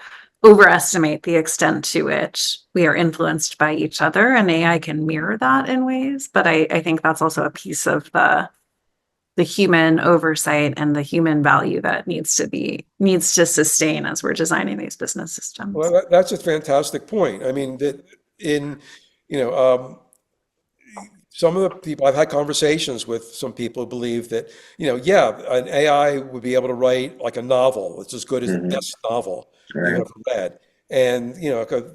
overestimate the extent to which we are influenced by each other, and AI can mirror that in ways. But I think that's also a piece of the human oversight and the human value that needs to sustain as we're designing these business systems. Well, that's a fantastic point. I mean, that some of the people, I've had conversations with some people who believe that, yeah, an AI would be able to write like a novel. It's as good as the best novel you Right. ever read. And,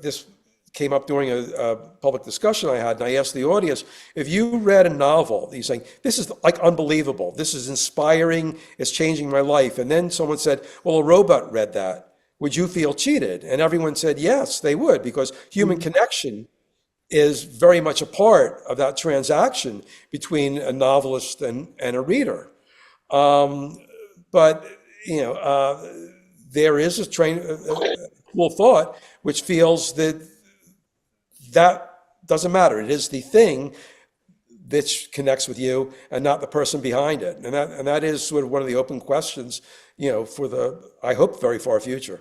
this came up during a public discussion I had, and I asked the audience, if you read a novel, he's saying, this is like unbelievable. This is inspiring. It's changing my life. And then someone said, well, a robot read that. Would you feel cheated? And everyone said, yes, they would, because human connection is very much a part of that transaction between a novelist and a reader. But, there is a school of thought which feels that doesn't matter. It is the thing that connects with you and not the person behind it. And that is sort of one of the open questions, for the, I hope, very far future.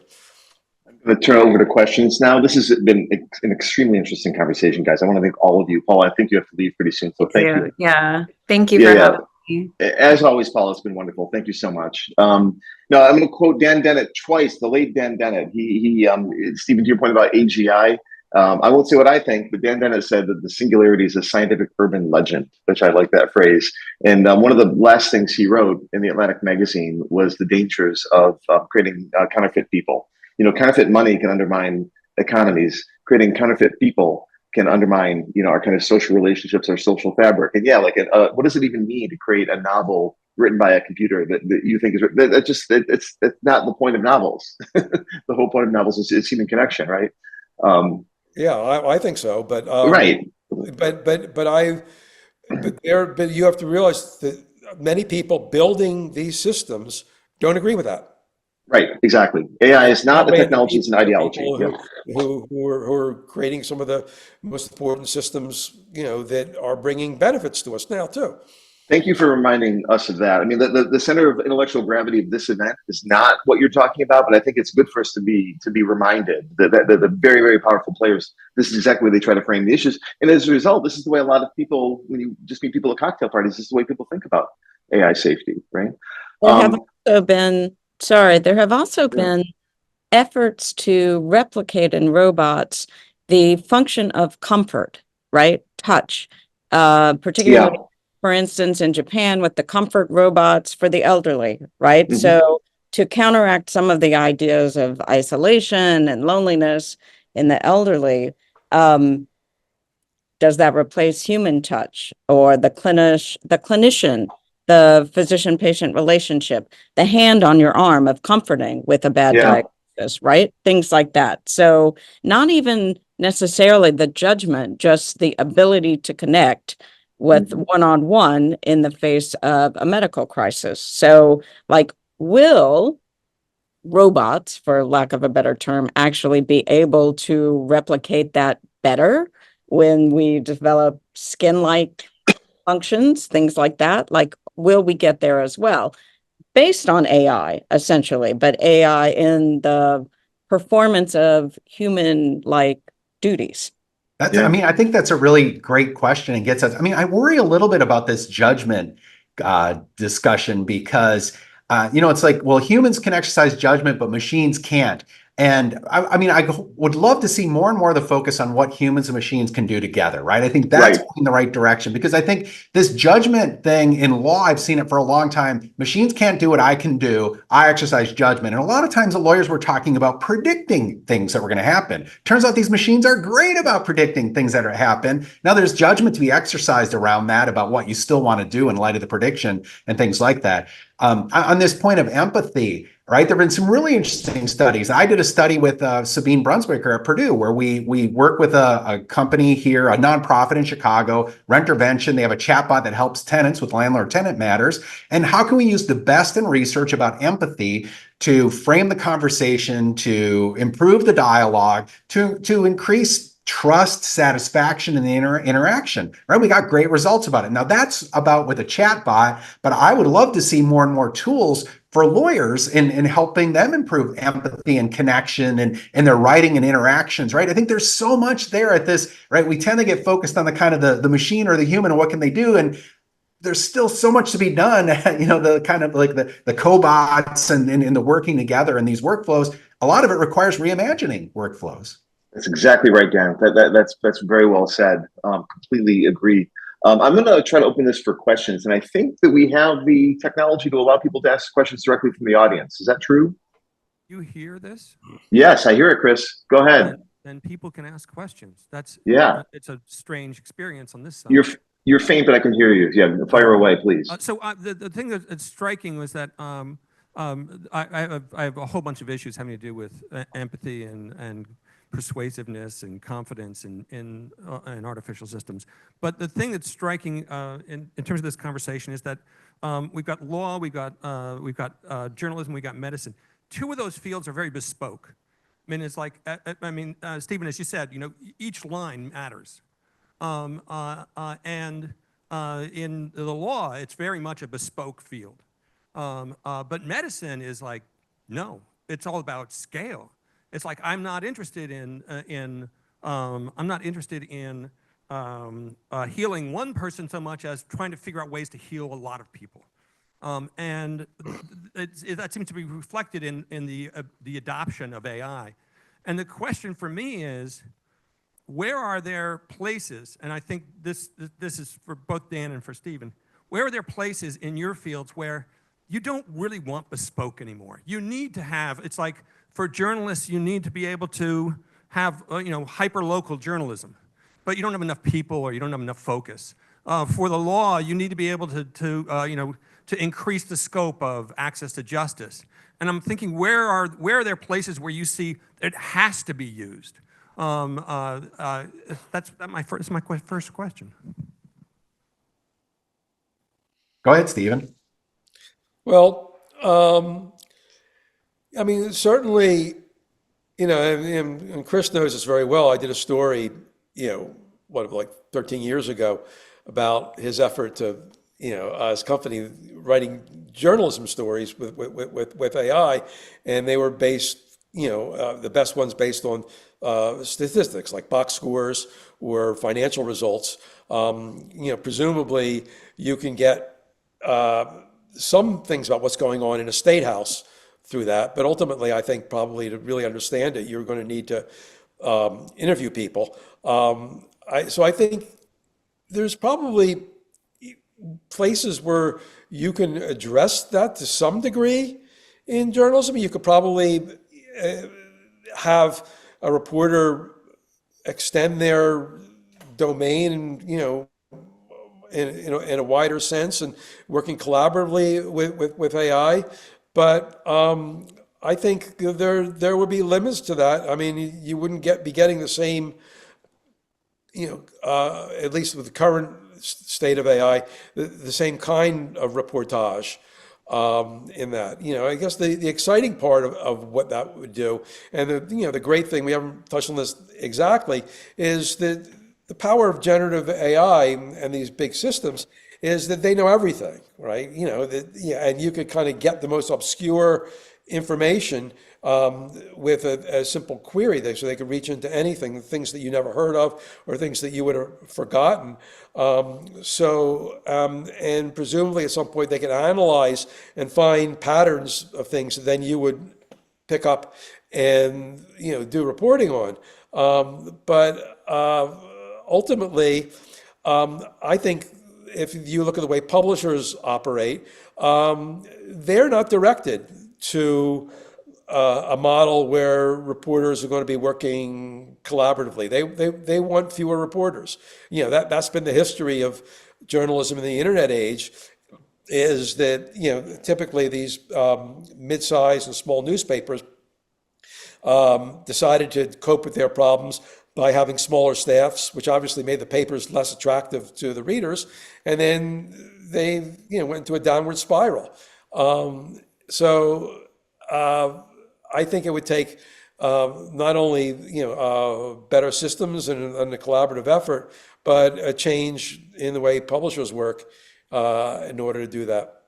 I'm going to turn over to questions now. This has been an extremely interesting conversation, guys. I want to thank all of you. Paula, I think you have to leave pretty soon, so thank you. Yeah. Thank you for having me. As always, Paula, it's been wonderful. Thank you so much. No, I'm going to quote Dan Dennett twice, the late Dan Dennett. Stephen, to your point about AGI, I won't say what I think, but Dan Dennett said that the singularity is a scientific urban legend, which I like that phrase. And one of the last things he wrote in the Atlantic magazine was the dangers of creating counterfeit people. Counterfeit money can undermine economies. Creating counterfeit people can undermine, our kind of social relationships, our social fabric. And yeah, what does it even mean to create a novel written by a computer that you think is it's not the point of novels. The whole point of novels is human connection, right? Yeah, I think so, but right. But you have to realize that many people building these systems don't agree with that. Right, exactly. AI is not a technology; it's an ideology. Who are creating some of the most important systems, that are bringing benefits to us now too. Thank you for reminding us of that. I mean, the center of intellectual gravity of this event is not what you're talking about, but I think it's good for us to be reminded that the very, very powerful players, this is exactly where they try to frame the issues. And as a result, this is the way a lot of people, when you just meet people at cocktail parties, this is the way people think about AI safety, right? There have also been efforts to replicate in robots the function of comfort, right? Touch, particularly, for instance, in Japan with the comfort robots for the elderly, right? Mm-hmm. So to counteract some of the ideas of isolation and loneliness in the elderly, does that replace human touch or the clinician? The physician-patient relationship, the hand on your arm of comforting with a bad diagnosis, right? Things like that. So not even necessarily the judgment, just the ability to connect with one-on-one in the face of a medical crisis. So will robots, for lack of a better term, actually be able to replicate that better when we develop skin-like functions, things like that? Will we get there as well? Based on AI, essentially, but AI in the performance of human-like duties. I think that's a really great question and gets us. I worry a little bit about this judgment discussion because, it's like, well, humans can exercise judgment, but machines can't. And I would love to see more and more of the focus on what humans and machines can do together, right? I think that's in the right direction because I think this judgment thing in law, I've seen it for a long time. Machines can't do what I can do. I exercise judgment. And a lot of times the lawyers were talking about predicting things that were going to happen. Turns out these machines are great about predicting things that happen. Now there's judgment to be exercised around that about what you still want to do in light of the prediction and things like that. On this point of empathy, right? There have been some really interesting studies. I did a study with Sabine Brunswicker at Purdue, where we work with a company here, a nonprofit in Chicago, Rentervention. They have a chatbot that helps tenants with landlord-tenant matters. And how can we use the best in research about empathy to frame the conversation, to improve the dialogue, to increase trust, satisfaction in the interaction, right? We got great results about it. Now that's about with a chatbot, but I would love to see more and more tools for lawyers in helping them improve empathy and connection and their writing and interactions, right? I think there's so much there at this, right? We tend to get focused on the kind of the machine or the human and what can they do? And there's still so much to be done, the kind of like the cobots and the working together in these workflows. A lot of it requires reimagining workflows. That's exactly right, Dan. That's very well said. Completely agree. I'm going to try to open this for questions, and I think that we have the technology to allow people to ask questions directly from the audience. Is that true? You hear this? Yes, I hear it, Chris. Go ahead. Then people can ask questions. Yeah. It's a strange experience on this side. You're faint, but I can hear you. Yeah, fire away, please. The thing that's striking was that I have a whole bunch of issues having to do with empathy and persuasiveness and confidence in artificial systems. But the thing that's striking in terms of this conversation is that we've got law, we've got journalism, we've got medicine. Two of those fields are very bespoke. I mean, it's like, Stephen, as you said, each line matters. And in the law, it's very much a bespoke field. But medicine is like, no, it's all about scale. It's like, I'm not interested in healing one person so much as trying to figure out ways to heal a lot of people. And that seems to be reflected in the adoption of AI. And the question for me is, where are there places, and I think this is for both Dan and for Stephen, where are there places in your fields where you don't really want bespoke anymore? You need to have, it's like for journalists, you need to be able to have hyper-local journalism, but you don't have enough people or you don't have enough focus. For the law, you need to be able to increase the scope of access to justice. And I'm thinking, where are there places where you see it has to be used? That's my first question. Go ahead, Stephen. Well, I mean, certainly, and Chris knows this very well. I did a story, like 13 years ago about his effort to, his company writing journalism stories with AI, and they were based, the best ones based on statistics like box scores or financial results. Presumably you can get some things about what's going on in a state house through that, but ultimately I think probably to really understand it, you're going to need to interview people. So I think there's probably places where you can address that to some degree in journalism. You could probably have a reporter extend their domain, in a wider sense and working collaboratively with AI. But I think there would be limits to that. I mean, you wouldn't be getting the same, at least with the current state of AI, the same kind of reportage in that. I guess the exciting part of what that would do, and the great thing, we haven't touched on this exactly, is that the power of generative AI and these big systems is that they know everything, right? And you could kind of get the most obscure information with a simple query, so they could reach into anything, things that you never heard of or things that you would have forgotten. And presumably at some point they can analyze and find patterns of things that then you would pick up and do reporting on. But ultimately, I think if you look at the way publishers operate, they're not directed to a model where reporters are going to be working collaboratively. They want fewer reporters. That's been the history of journalism in the internet age, is that typically these mid-sized and small newspapers decided to cope with their problems by having smaller staffs, which obviously made the papers less attractive to the readers, and then they went into a downward spiral. So I think it would take not only better systems and a collaborative effort, but a change in the way publishers work in order to do that.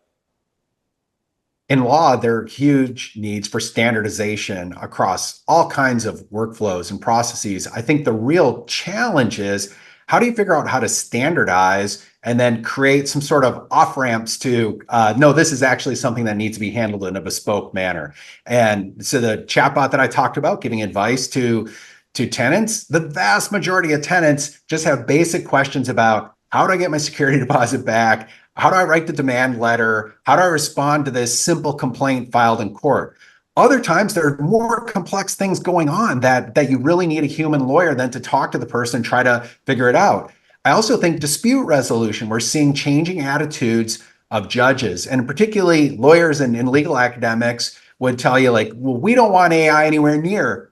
In law, there are huge needs for standardization across all kinds of workflows and processes. I think the real challenge is, how do you figure out how to standardize and then create some sort of off-ramps to, no, this is actually something that needs to be handled in a bespoke manner. And so the chatbot that I talked about, giving advice to tenants, the vast majority of tenants just have basic questions about, How do I get my security deposit back? How do I write the demand letter? How do I respond to this simple complaint filed in court? Other times there are more complex things going on that you really need a human lawyer than to talk to the person, try to figure it out. I also think dispute resolution, we're seeing changing attitudes of judges, and particularly lawyers and legal academics would tell you, like, well, we don't want AI anywhere near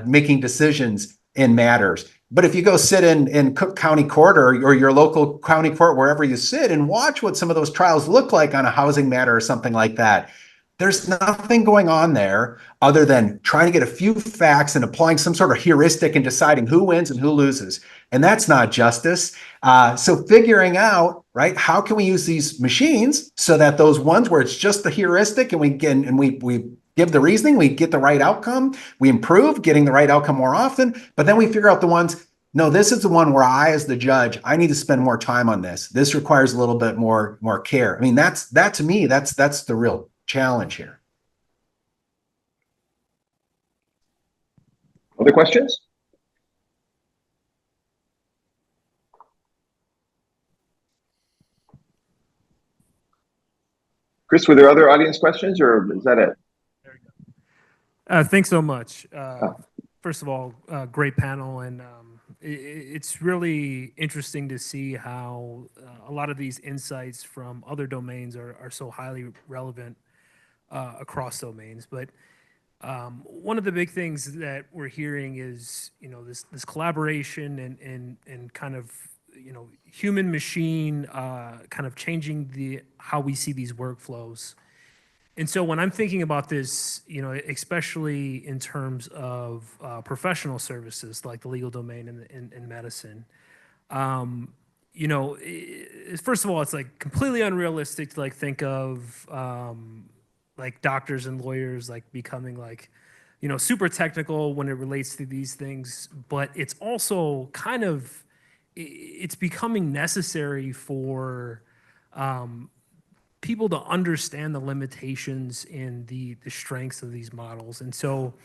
making decisions in matters. But if you go sit in Cook County Court or your local county court, wherever you sit, and watch what some of those trials look like on a housing matter or something like that, there's nothing going on there other than trying to get a few facts and applying some sort of heuristic and deciding who wins and who loses. And that's not justice. So figuring out, right, how can we use these machines so that those ones where it's just the heuristic and we give the reasoning, we get the right outcome, we improve, getting the right outcome more often, but then we figure out the ones, no, this is the one where I, as the judge, I need to spend more time on this. This requires a little bit more care. I mean, that to me, that's the real challenge here. Other questions? Chris, were there other audience questions, or is that it? Thanks so much. First of all, great panel, and it's really interesting to see how a lot of these insights from other domains are so highly relevant across domains. But one of the big things that we're hearing is, this collaboration and kind of, human machine kind of changing how we see these workflows. And so when I'm thinking about this, especially in terms of professional services like the legal domain and medicine, first of all, it's like completely unrealistic to think of like doctors and lawyers becoming super technical when it relates to these things. But it's also kind of, it's becoming necessary for people to understand the limitations and the strengths of these models. And so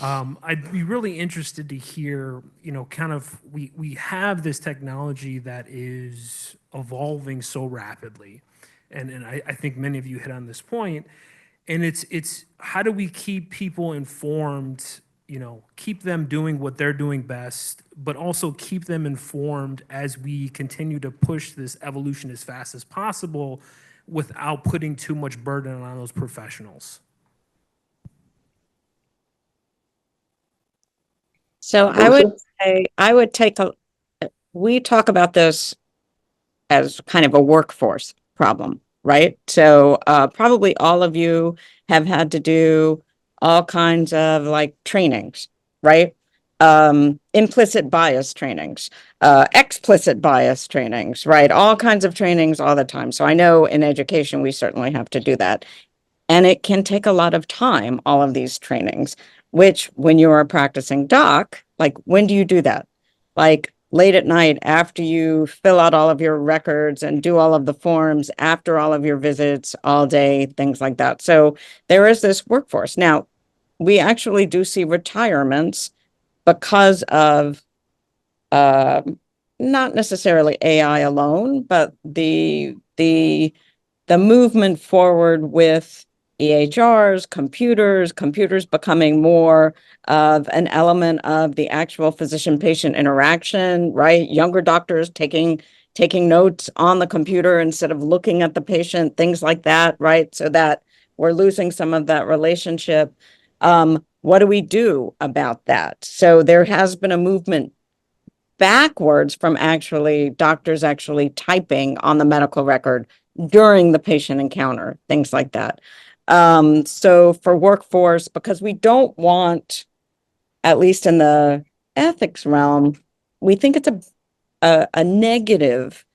I'd be really interested to hear, kind of, we have this technology that is evolving so rapidly. And I think many of you hit on this point. And it's how do we keep people informed, keep them doing what they're doing best, but also keep them informed as we continue to push this evolution as fast as possible without putting too much burden on those professionals. So I would take we talk about this as kind of a workforce problem, right? So probably all of you have had to do all kinds of trainings, right? Implicit bias trainings, explicit bias trainings, right? All kinds of trainings all the time. So I know in education, we certainly have to do that. And it can take a lot of time, all of these trainings, which when you're a practicing doc, when do you do that? Late at night after you fill out all of your records and do all of the forms, after all of your visits, all day, things like that. So there is this workforce. Now, we actually do see retirements because of not necessarily AI alone, but the movement forward with EHRs, computers becoming more of an element of the actual physician-patient interaction, right? Younger doctors taking notes on the computer instead of looking at the patient, things like that, right? So that we're losing some of that relationship. What do we do about that? So there has been a movement backwards from doctors actually typing on the medical record during the patient encounter, things like that. So for workforce, because we don't want, at least in the ethics realm, we think it's a negative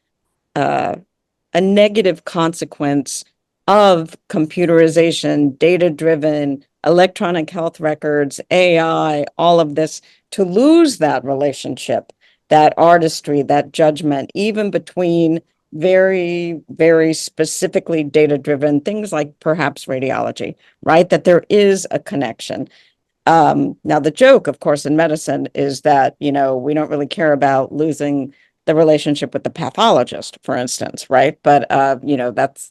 consequence of computerization, data-driven, electronic health records, AI, all of this, to lose that relationship, that artistry, that judgment, even between very, very specifically data-driven things like perhaps radiology, right? That there is a connection. Now, the joke, of course, in medicine is that, we don't really care about losing the relationship with the pathologist, for instance, right? But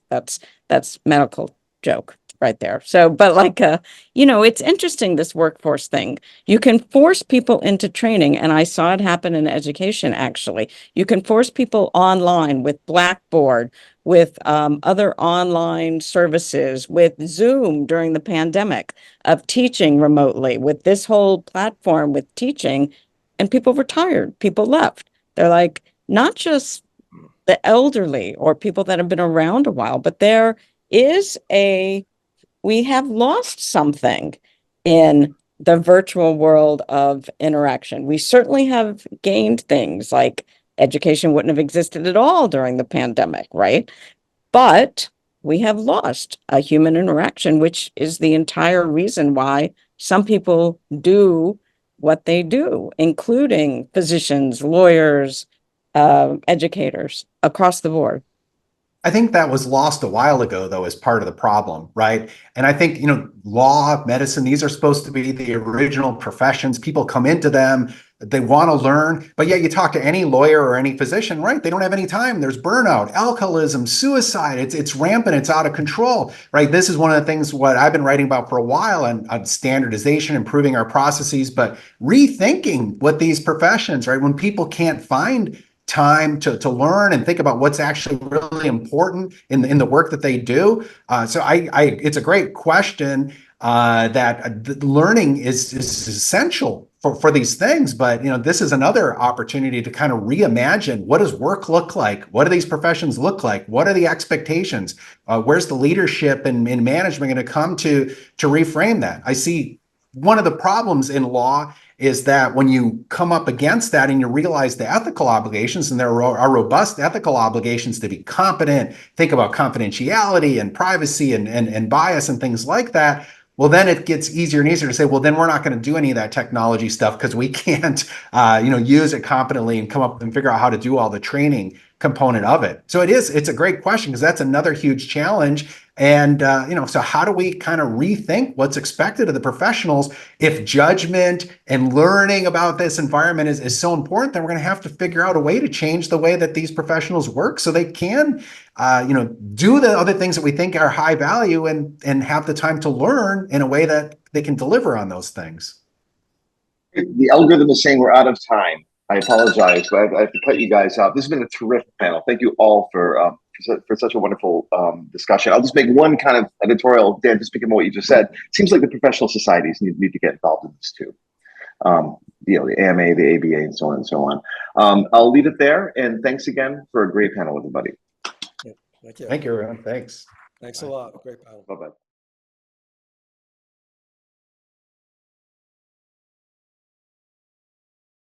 that's medical joke right there. So, but like it's interesting, this workforce thing. You can force people into training, and I saw it happen in education actually. You can force people online with Blackboard, with other online services, with Zoom during the pandemic, of teaching remotely, with this whole platform with teaching, and people were tired. People left. They're like, not just the elderly or people that have been around a while, but we have lost something in the virtual world of interaction. We certainly have gained things like education wouldn't have existed at all during the pandemic, right? But we have lost a human interaction, which is the entire reason why some people do what they do, including physicians, lawyers, educators across the board. I think that was lost a while ago, though, as part of the problem, right? And I think, law, medicine, these are supposed to be the original professions. People come into them, they want to learn, but yet you talk to any lawyer or any physician, right? They don't have any time. There's burnout, alcoholism, suicide. It's rampant. It's out of control, right? This is one of the things what I've been writing about for a while on standardization, improving our processes, but rethinking what these professions, right? When people can't find time to learn and think about what's actually really important in the work that they do. So it's a great question that learning is essential for these things. But this is another opportunity to kind of reimagine, what does work look like? What do these professions look like? What are the expectations? Where's the leadership and management going to come to reframe that? I see one of the problems in law is that when you come up against that and you realize the ethical obligations, and there are robust ethical obligations to be competent, think about confidentiality and privacy and bias and things like that, well, then it gets easier and easier to say, well, then we're not going to do any of that technology stuff because we can't, use it competently and come up and figure out how to do all the training component of it. So it's a great question, because that's another huge challenge. And, so how do we kind of rethink what's expected of the professionals? If judgment and learning about this environment is so important, then we're going to have to figure out a way to change the way that these professionals work so they can, do the other things that we think are high value and have the time to learn in a way that they can deliver on those things. The algorithm is saying we're out of time. I apologize, but I have to cut you guys off. This has been a terrific panel. Thank you all for such a wonderful discussion. I'll just make one kind of editorial, Dan, just speaking of what you just said. It seems like the professional societies need to get involved in this too. The AMA, the ABA, and so on and so on. I'll leave it there, and thanks again for a great panel, everybody. Yeah, thank you. Thank you, everyone. Thanks. Thanks a lot. Great panel. Bye-bye.